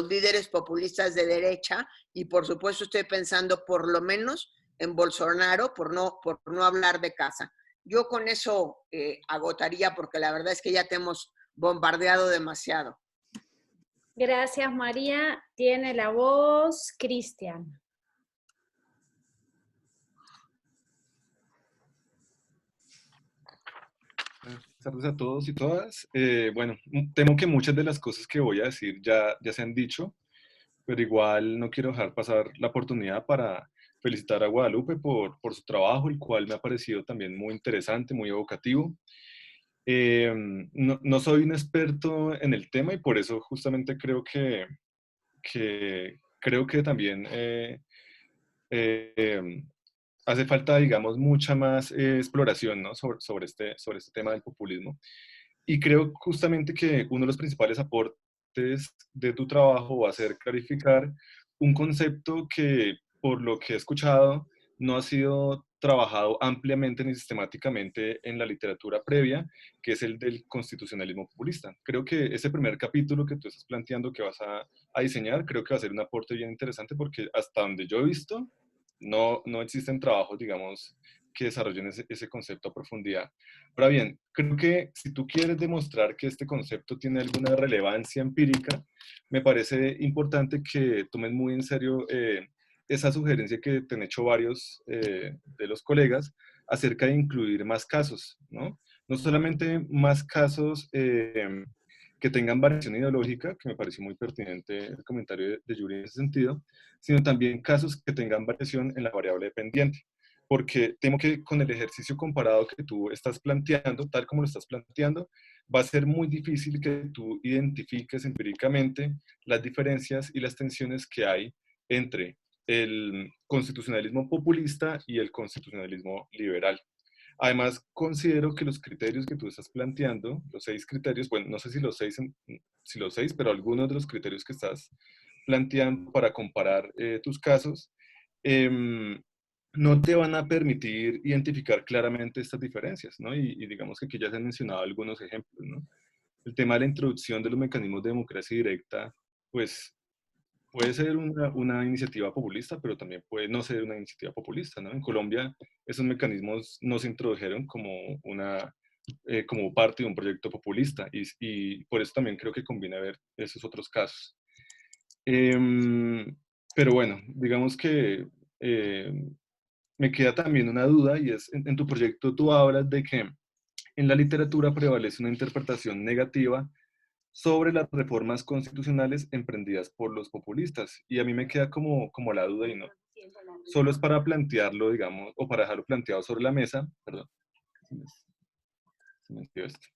líderes populistas de derecha, y por supuesto estoy pensando por lo menos en Bolsonaro, por no hablar de casa. Yo con eso agotaría, porque la verdad es que ya te hemos bombardeado demasiado. Gracias, María. Tiene la voz Cristian. Buenas tardes a todos y todas. Bueno, temo que muchas de las cosas que voy a decir ya se han dicho, pero igual no quiero dejar pasar la oportunidad para felicitar a Guadalupe por su trabajo, el cual me ha parecido también muy interesante, muy evocativo. No soy un experto en el tema y por eso justamente creo que también hace falta, digamos, mucha más exploración, ¿no? sobre este tema del populismo. Y creo justamente que uno de los principales aportes de tu trabajo va a ser clarificar un concepto que, por lo que he escuchado, no ha sido trabajado ampliamente ni sistemáticamente en la literatura previa, que es el del constitucionalismo populista. Creo que ese primer capítulo que tú estás planteando que vas a diseñar, creo que va a ser un aporte bien interesante porque hasta donde yo he visto, no existen trabajos, digamos, que desarrollen ese concepto a profundidad. Ahora bien, creo que si tú quieres demostrar que este concepto tiene alguna relevancia empírica, me parece importante que tomes muy en serio esa sugerencia que te han hecho varios de los colegas acerca de incluir más casos, ¿no? No solamente más casos que tengan variación ideológica, que me pareció muy pertinente el comentario de Yuri en ese sentido, sino también casos que tengan variación en la variable dependiente. Porque temo que con el ejercicio comparado que tú estás planteando, tal como lo estás planteando, va a ser muy difícil que tú identifiques empíricamente las diferencias y las tensiones que hay entre el constitucionalismo populista y el constitucionalismo liberal. Además, considero que los criterios que tú estás planteando, los 6 criterios, bueno, no sé si los seis, pero algunos de los criterios que estás planteando para comparar tus casos, no te van a permitir identificar claramente estas diferencias, ¿no? Y digamos que aquí ya se han mencionado algunos ejemplos, ¿no? El tema de la introducción de los mecanismos de democracia directa, pues puede ser una iniciativa populista, pero también puede no ser una iniciativa populista, ¿no? En Colombia esos mecanismos no se introdujeron como parte de un proyecto populista y por eso también creo que conviene ver esos otros casos. Pero bueno, digamos que me queda también una duda y es, en tu proyecto tú hablas de que en la literatura prevalece una interpretación negativa sobre las reformas constitucionales emprendidas por los populistas. Y a mí me queda como la duda y no. Solo es para plantearlo, digamos, o para dejarlo planteado sobre la mesa. Perdón. Se me metió esto.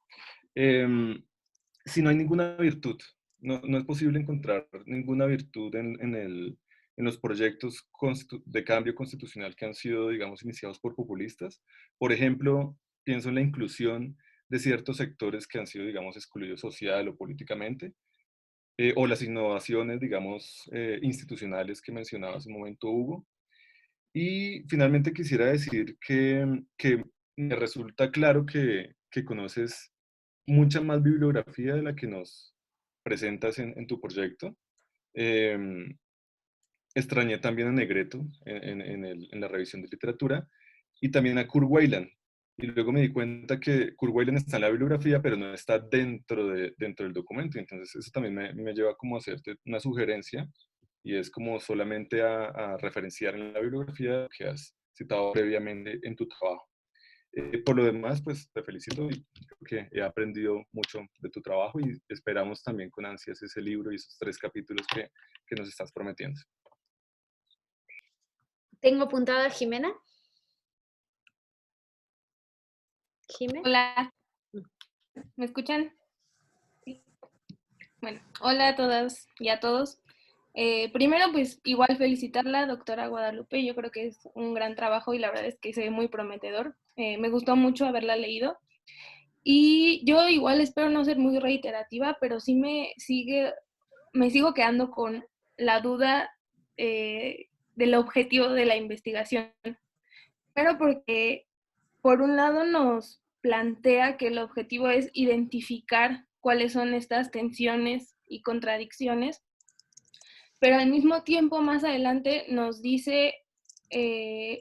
Si no hay ninguna virtud, no es posible encontrar ninguna virtud en los proyectos de cambio constitucional que han sido, digamos, iniciados por populistas. Por ejemplo, pienso en la inclusión de ciertos sectores que han sido, digamos, excluidos social o políticamente, o las innovaciones, digamos, institucionales que mencionaba hace un momento Hugo. Y finalmente quisiera decir que me resulta claro que conoces mucha más bibliografía de la que nos presentas en tu proyecto. Extrañé también a Negreto en la revisión de literatura y también a Kurt Weiland. Y luego me di cuenta que Kurt Weiland está en la bibliografía, pero no está dentro del documento. Entonces eso también me lleva como a hacerte una sugerencia y es como solamente a referenciar en la bibliografía que has citado previamente en tu trabajo. Por lo demás, pues te felicito y creo que he aprendido mucho de tu trabajo y esperamos también con ansias ese libro y esos 3 capítulos que nos estás prometiendo. Tengo apuntada a Jimena. Jimena. Hola, ¿me escuchan? Sí. Bueno, hola a todas y a todos. Primero, pues igual felicitarla, doctora Guadalupe. Yo creo que es un gran trabajo y la verdad es que se ve muy prometedor. Me gustó mucho haberla leído. Y yo igual espero no ser muy reiterativa, pero sí me sigo quedando con la duda del objetivo de la investigación. Pero porque, por un lado, nos plantea que el objetivo es identificar cuáles son estas tensiones y contradicciones, pero al mismo tiempo, más adelante, nos dice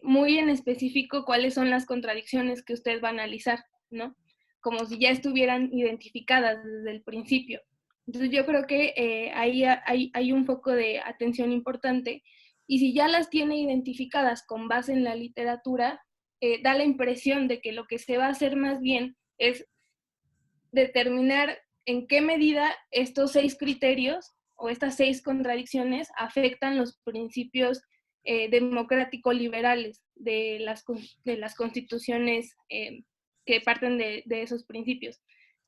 muy en específico cuáles son las contradicciones que usted va a analizar, ¿no? Como si ya estuvieran identificadas desde el principio. Entonces yo creo que ahí hay un foco de atención importante, y si ya las tiene identificadas con base en la literatura, da la impresión de que lo que se va a hacer más bien es determinar en qué medida estos 6 criterios o estas 6 contradicciones afectan los principios democrático-liberales de las constituciones que parten de esos principios.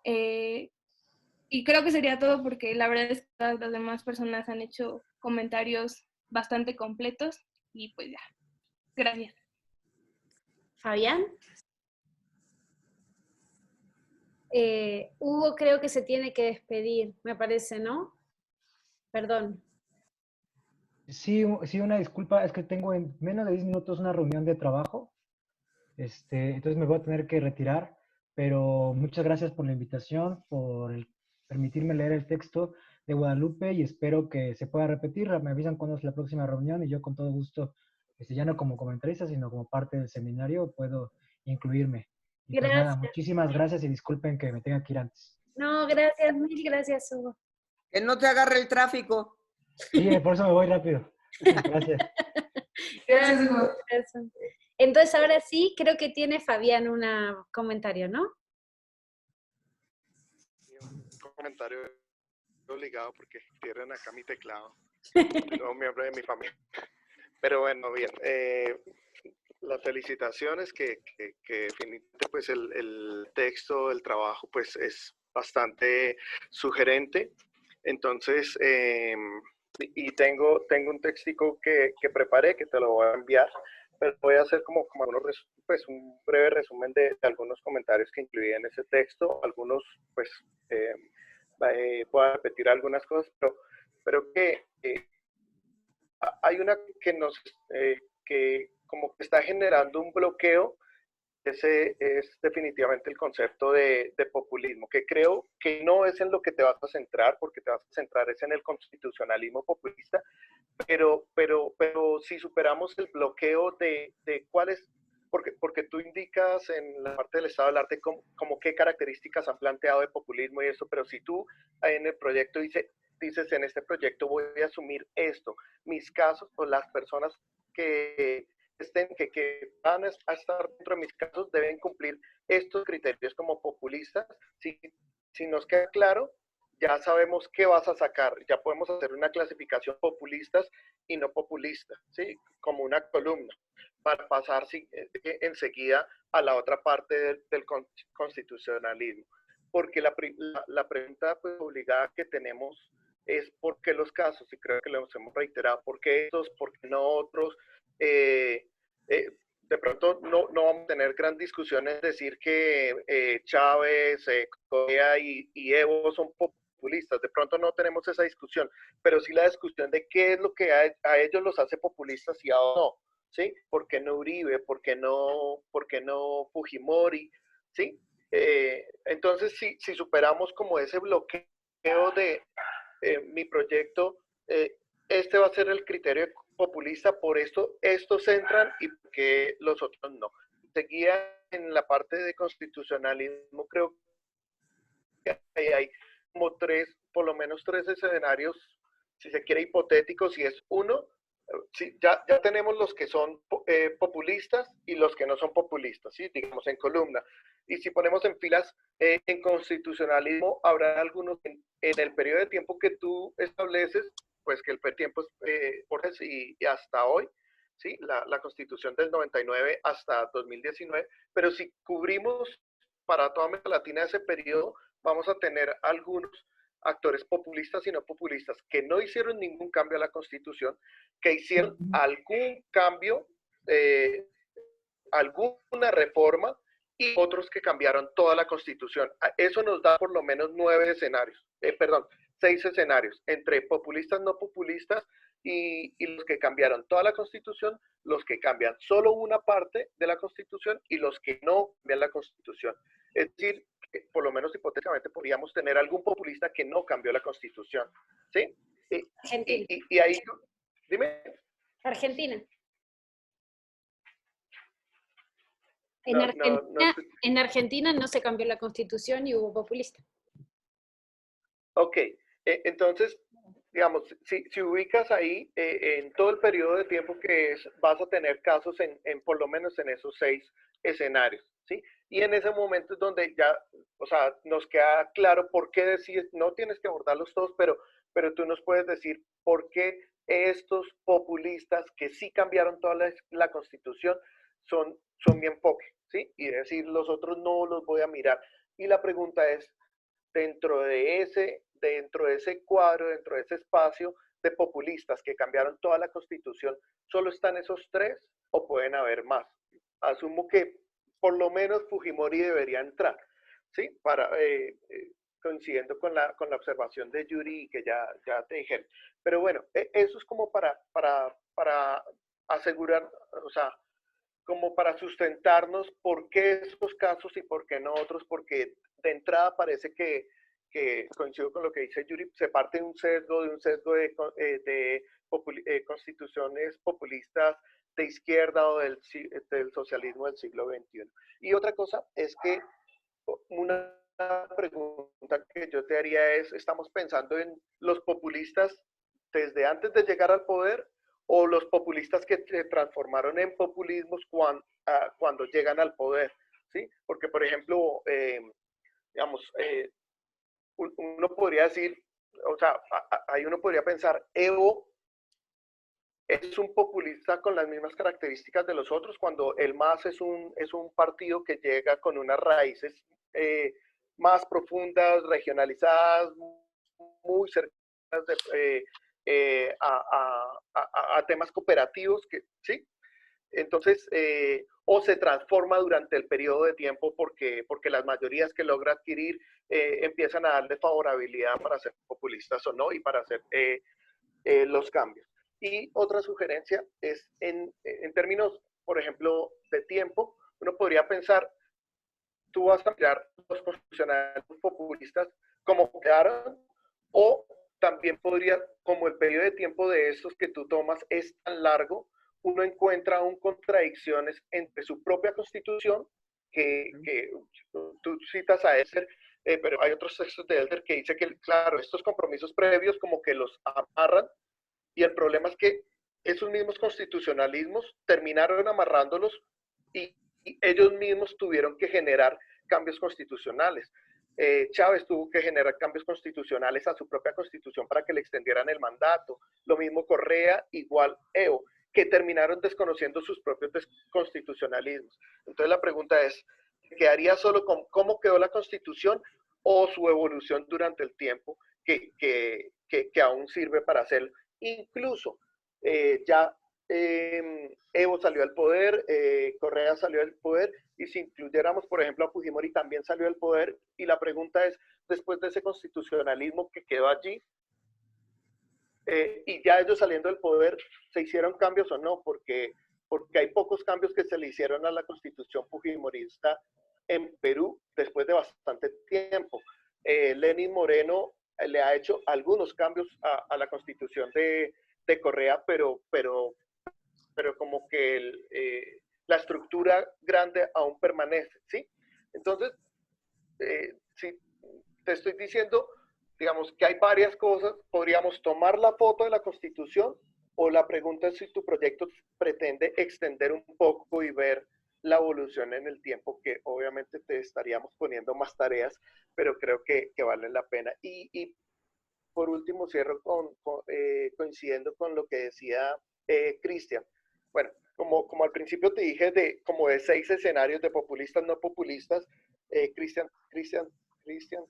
Y creo que sería todo, porque la verdad es que todas las demás personas han hecho comentarios bastante completos y pues ya. Gracias. Fabián. Hugo creo que se tiene que despedir, me parece, ¿no? Perdón. Sí, una disculpa, es que tengo en menos de 10 minutos una reunión de trabajo, entonces me voy a tener que retirar, pero muchas gracias por la invitación, permitirme leer el texto de Guadalupe, y espero que se pueda repetir. Me avisan cuándo es la próxima reunión y yo con todo gusto, ya no como comentarista, sino como parte del seminario, puedo incluirme. Y pues nada, muchísimas gracias y disculpen que me tenga que ir antes. No, gracias, mil gracias, Hugo. Que no te agarre el tráfico. Sí, por eso me voy rápido. Gracias. Gracias, Hugo. Entonces, ahora sí, creo que tiene Fabián un comentario, ¿no? Un comentario obligado porque tienen acá mi teclado. Un miembro de mi familia. Pero bueno, bien. Las felicitaciones que definitivamente pues el texto, el trabajo pues es bastante sugerente. Entonces, y tengo un textico que preparé, que te lo voy a enviar, pero voy a hacer como pues un breve resumen de algunos comentarios que incluí en ese texto. Algunos pues voy a repetir algunas cosas, pero que hay una que como que está generando un bloqueo. Ese es definitivamente el concepto de populismo, que creo que no es en lo que te vas a centrar, porque te vas a centrar es en el constitucionalismo populista, pero si superamos el bloqueo de cuál es, porque tú indicas en la parte del estado del arte como qué características han planteado de populismo y eso, pero si tú en el proyecto dices en este proyecto voy a asumir esto, mis casos o las personas que van a estar dentro de mis casos deben cumplir estos criterios como populistas. Si nos queda claro, ya sabemos qué vas a sacar, ya podemos hacer una clasificación populistas y no populistas, ¿sí? Como una columna, para pasar enseguida a la otra parte del constitucionalismo. Porque la pregunta pues, obligada que tenemos es ¿por qué los casos? Y creo que lo hemos reiterado, ¿por qué estos? ¿Por qué no otros? De pronto no vamos a tener gran discusión en decir que Chávez, Correa y Evo son populistas. De pronto no tenemos esa discusión, pero sí la discusión de qué es lo que a ellos los hace populistas y a otros no, ¿sí? ¿Por qué no Uribe? ¿Por qué no Fujimori? ¿Sí? Entonces, si superamos como ese bloqueo de mi proyecto, este va a ser el criterio populista, por esto estos entran y porque los otros no. Seguía en la parte de constitucionalismo, creo que hay como por lo menos tres escenarios, si se quiere, hipotéticos, y es uno, ya tenemos los que son populistas y los que no son populistas, ¿sí? Digamos en columna. Y si ponemos en filas, en constitucionalismo habrá algunos en el periodo de tiempo que tú estableces, pues que el tiempo es y hasta hoy, ¿sí? La Constitución del 99 hasta 2019, pero si cubrimos para toda América Latina ese periodo, vamos a tener algunos actores populistas y no populistas que no hicieron ningún cambio a la Constitución, que hicieron algún cambio, alguna reforma, y otros que cambiaron toda la Constitución. Eso nos da por lo menos 6 escenarios, entre populistas, no populistas, y los que cambiaron toda la Constitución, los que cambian solo una parte de la Constitución y los que no cambian la Constitución. Es decir, por lo menos hipotéticamente podríamos tener algún populista que no cambió la Constitución, ¿sí? Y ahí, dime. Argentina. En Argentina no se cambió la Constitución y hubo populista. Ok, entonces, digamos, si ubicas ahí, en todo el periodo de tiempo que vas a tener casos en por lo menos en esos 6 escenarios, ¿sí? Y en ese momento es donde ya, o sea, nos queda claro por qué decides, no tienes que abordarlos todos, pero tú nos puedes decir por qué estos populistas que sí cambiaron toda la Constitución son mi enfoque, ¿sí? Y decir, los otros no los voy a mirar. Y la pregunta es, dentro de ese cuadro, dentro de ese espacio de populistas que cambiaron toda la Constitución, ¿solo están esos tres o pueden haber más? Asumo que por lo menos Fujimori debería entrar, ¿sí? Coincidiendo con la observación de Yuri que ya te dije. Pero bueno, eso es como para asegurar, o sea, como para sustentarnos por qué esos casos y por qué no otros, porque de entrada parece que coincido con lo que dice Yuri, se parte de un sesgo de constituciones populistas de izquierda o del socialismo del siglo XXI. Y otra cosa es que una pregunta que yo te haría es, ¿estamos pensando en los populistas desde antes de llegar al poder o los populistas que se transformaron en populismos cuando llegan al poder? ¿Sí? Porque, por ejemplo, digamos, uno podría decir, o sea, ahí uno podría pensar, Evo es un populista con las mismas características de los otros, cuando el MAS es un partido que llega con unas raíces más profundas, regionalizadas, muy cercanas a temas cooperativos, ¿sí? Entonces, o se transforma durante el periodo de tiempo porque las mayorías que logra adquirir empiezan a darle favorabilidad para ser populistas o no y para hacer los cambios. Y otra sugerencia es en términos, por ejemplo, de tiempo, uno podría pensar, tú vas a mirar los constitucionales populistas como quedaron, o también podría, como el periodo de tiempo de estos que tú tomas es tan largo, uno encuentra aún contradicciones entre su propia constitución, que tú citas a Elder, pero hay otros textos de Elder que dice que, claro, estos compromisos previos como que los amarran, y el problema es que esos mismos constitucionalismos terminaron amarrándolos y ellos mismos tuvieron que generar cambios constitucionales. Chávez tuvo que generar cambios constitucionales a su propia constitución para que le extendieran el mandato. Lo mismo Correa, igual Evo, que terminaron desconociendo sus propios constitucionalismos. Entonces la pregunta es, ¿quedaría solo con cómo quedó la Constitución o su evolución durante el tiempo que aún sirve para hacerlo? Incluso Evo salió al poder, Correa salió al poder, y si incluyéramos, por ejemplo, a Fujimori también salió al poder, y la pregunta es, después de ese constitucionalismo que quedó allí, y ya ellos saliendo del poder, ¿se hicieron cambios o no? Porque hay pocos cambios que se le hicieron a la constitución fujimorista en Perú después de bastante tiempo. Lenín Moreno le ha hecho algunos cambios a la constitución de Correa, pero como que la estructura grande aún permanece, ¿sí? Entonces, si te estoy diciendo, digamos que hay varias cosas, podríamos tomar la foto de la Constitución, o la pregunta es si tu proyecto pretende extender un poco y ver la evolución en el tiempo, que obviamente te estaríamos poniendo más tareas, pero creo que valen la pena. Y por último, cierro coincidiendo con lo que decía Cristian. Bueno, como al principio te dije, como de 6 escenarios de populistas, no populistas, Cristian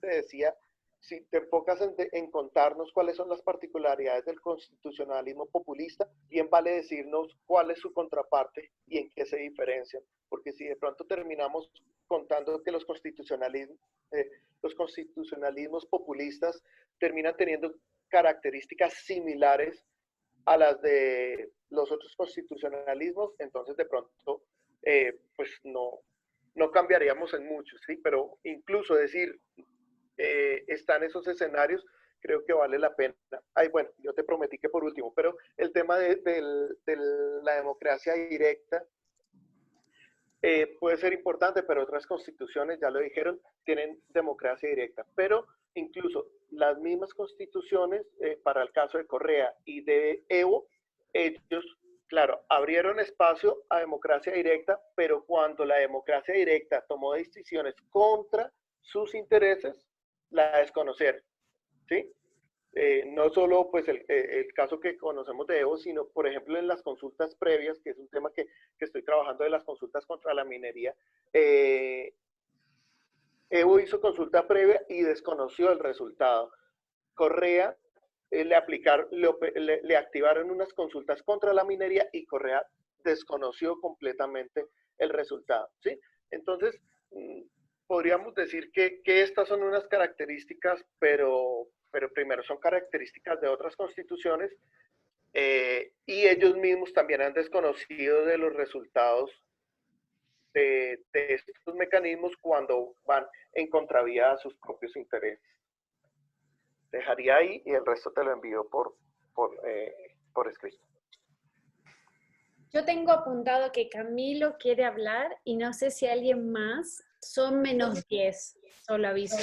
te decía, si te enfocas en contarnos cuáles son las particularidades del constitucionalismo populista, bien vale decirnos cuál es su contraparte y en qué se diferencian, porque si de pronto terminamos contando que los constitucionalismos populistas terminan teniendo características similares a las de los otros constitucionalismos, entonces de pronto pues no cambiaríamos en muchos, ¿sí? Pero incluso decir, están esos escenarios, creo que vale la pena. Ay, bueno, yo te prometí que por último, pero el tema de la democracia directa puede ser importante, pero otras constituciones, ya lo dijeron, tienen democracia directa. Pero incluso las mismas constituciones, para el caso de Correa y de Evo, ellos claro, abrieron espacio a democracia directa, pero cuando la democracia directa tomó decisiones contra sus intereses, la desconocieron, ¿sí? No solo pues el caso que conocemos de Evo, sino por ejemplo en las consultas previas, que es un tema que estoy trabajando de las consultas contra la minería. Evo hizo consulta previa y desconoció el resultado. Correa le activaron unas consultas contra la minería y Correa desconoció completamente el resultado, ¿sí? Entonces, podríamos decir que estas son unas características, pero primero son características de otras constituciones, y ellos mismos también han desconocido de los resultados de estos mecanismos cuando van en contravía a sus propios intereses. Dejaría ahí y el resto te lo envío por escrito. Yo tengo apuntado que Camilo quiere hablar y no sé si alguien más. Son menos 10, solo aviso.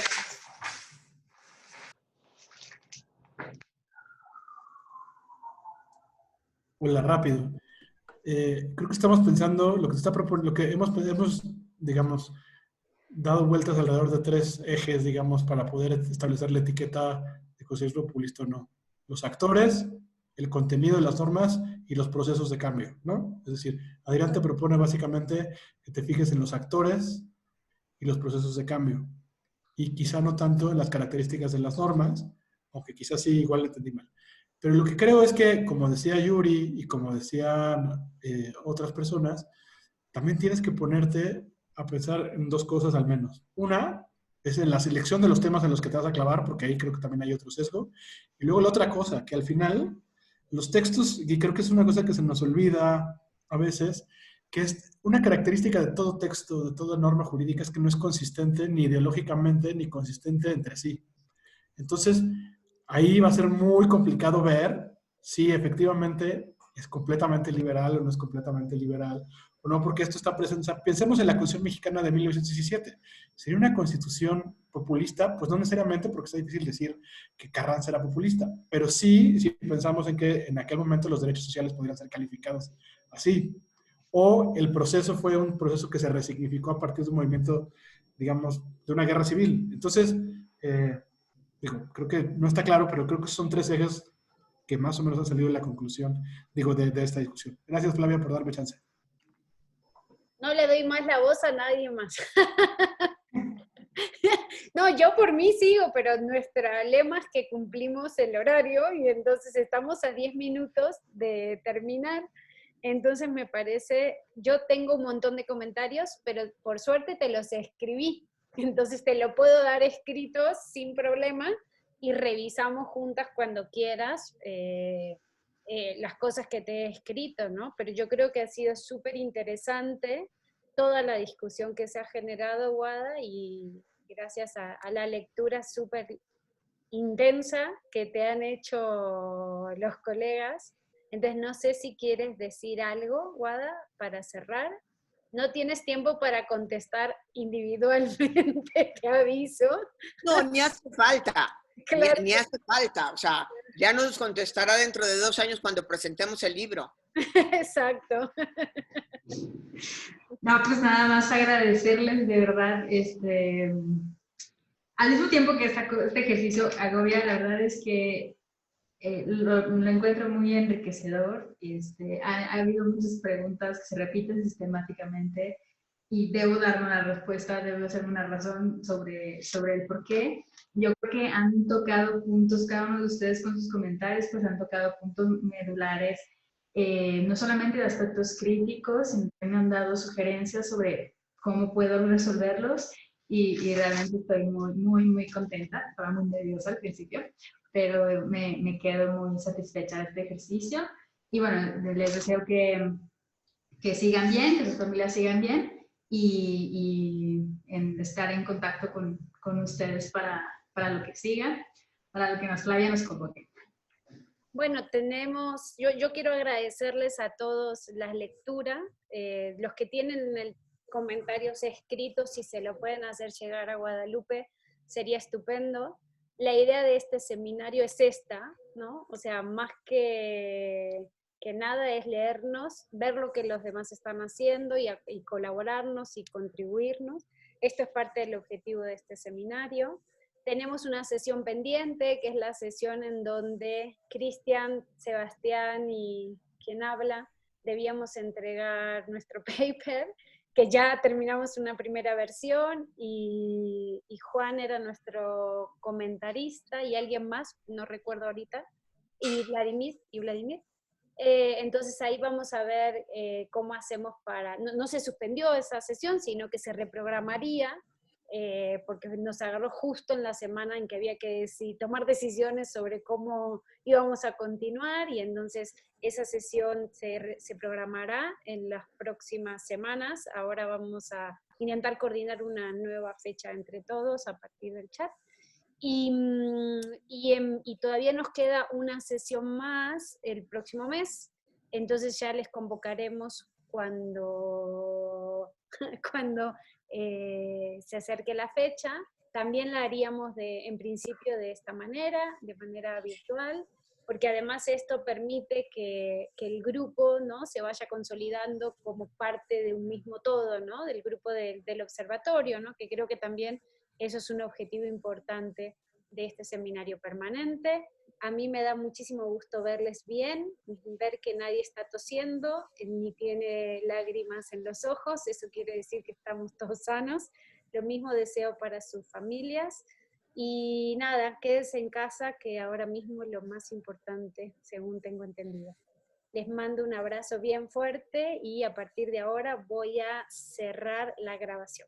Hola, rápido. Creo que estamos pensando, lo que, lo que hemos, digamos, dado vueltas alrededor de 3 ejes, digamos, para poder establecer la etiqueta de si es populista o no. Los actores, el contenido de las normas y los procesos de cambio, ¿no? Es decir, Adrián te propone básicamente que te fijes en los actores y los procesos de cambio. Y quizá no tanto en las características de las normas, aunque quizás sí, igual le entendí mal. Pero lo que creo es que, como decía Yuri y como decían otras personas, también tienes que ponerte a pensar en 2 cosas al menos. Una es en la selección de los temas en los que te vas a clavar, porque ahí creo que también hay otro sesgo. Y luego la otra cosa, que al final los textos, y creo que es una cosa que se nos olvida a veces, que es una característica de todo texto, de toda norma jurídica, es que no es consistente ni ideológicamente ni consistente entre sí. Entonces, ahí va a ser muy complicado ver si efectivamente es completamente liberal o no es completamente liberal, o no, porque esto está presente. O sea, pensemos en la Constitución Mexicana de 1917. ¿Sería una constitución populista? Pues no necesariamente, porque es difícil decir que Carranza era populista, pero sí, si pensamos en que en aquel momento los derechos sociales podrían ser calificados así. O el proceso fue un proceso que se resignificó a partir de un movimiento, digamos, de una guerra civil. Entonces, digo, creo que no está claro, pero creo que son 3 ejes que más o menos han salido de la conclusión, digo, de esta discusión. Gracias, Flavia, por darme chance. No le doy más la voz a nadie más. No, yo por mí sigo, pero nuestro lema es que cumplimos el horario y entonces estamos a 10 minutos de terminar. Entonces me parece, yo tengo un montón de comentarios, pero por suerte te los escribí. Entonces te lo puedo dar escritos sin problema y revisamos juntas cuando quieras las cosas que te he escrito, ¿no? Pero yo creo que ha sido súper interesante toda la discusión que se ha generado, Guada, y gracias a la lectura súper intensa que te han hecho los colegas. Entonces no sé si quieres decir algo, Guada, para cerrar. No tienes tiempo para contestar individualmente, te aviso. No, ni hace falta. Claro. Ni hace falta. O sea, ya nos contestará dentro de 2 años cuando presentemos el libro. Exacto. No, pues nada más agradecerles, de verdad, al mismo tiempo que este ejercicio agobia, la verdad es que lo encuentro muy enriquecedor. Ha habido muchas preguntas que se repiten sistemáticamente y debo darme una respuesta, debo hacerme una razón sobre el por qué. Yo creo que han tocado puntos, cada uno de ustedes con sus comentarios, pues han tocado puntos medulares, no solamente de aspectos críticos, sino que me han dado sugerencias sobre cómo puedo resolverlos y realmente estoy muy contenta. Estaba muy nerviosa al principio, pero me quedo muy satisfecha de este ejercicio. Y bueno, les deseo que sigan bien, que sus familias sigan bien y estar en contacto con ustedes para lo que siga, para lo que Flavia nos convoque. Bueno, yo quiero agradecerles a todos la lectura, los que tienen comentarios escritos, si se lo pueden hacer llegar a Guadalupe, sería estupendo. La idea de este seminario es esta, ¿no? O sea, más que que nada es leernos, ver lo que los demás están haciendo y colaborarnos y contribuirnos. Esto es parte del objetivo de este seminario. Tenemos una sesión pendiente, que es la sesión en donde Cristian, Sebastián y quien habla debíamos entregar nuestro paper, que ya terminamos una primera versión, y Juan era nuestro comentarista, y alguien más, no recuerdo ahorita, y Vladimir. Entonces ahí vamos a ver cómo hacemos para, no se suspendió esa sesión, sino que se reprogramaría, porque nos agarró justo en la semana en que había que tomar decisiones sobre cómo íbamos a continuar, y entonces esa sesión se programará en las próximas semanas. Ahora vamos a intentar coordinar una nueva fecha entre todos a partir del chat. Y todavía nos queda una sesión más el próximo mes, entonces ya les convocaremos cuando se acerque la fecha. También la haríamos en principio de esta manera, de manera virtual, porque además esto permite que el grupo, ¿no?, se vaya consolidando como parte de un mismo todo, ¿no?, del grupo del observatorio, ¿no?, que creo que también eso es un objetivo importante de este seminario permanente. A mí me da muchísimo gusto verles bien, ver que nadie está tosiendo, ni tiene lágrimas en los ojos, eso quiere decir que estamos todos sanos. Lo mismo deseo para sus familias. Y nada, quédense en casa, que ahora mismo es lo más importante, según tengo entendido. Les mando un abrazo bien fuerte y a partir de ahora voy a cerrar la grabación.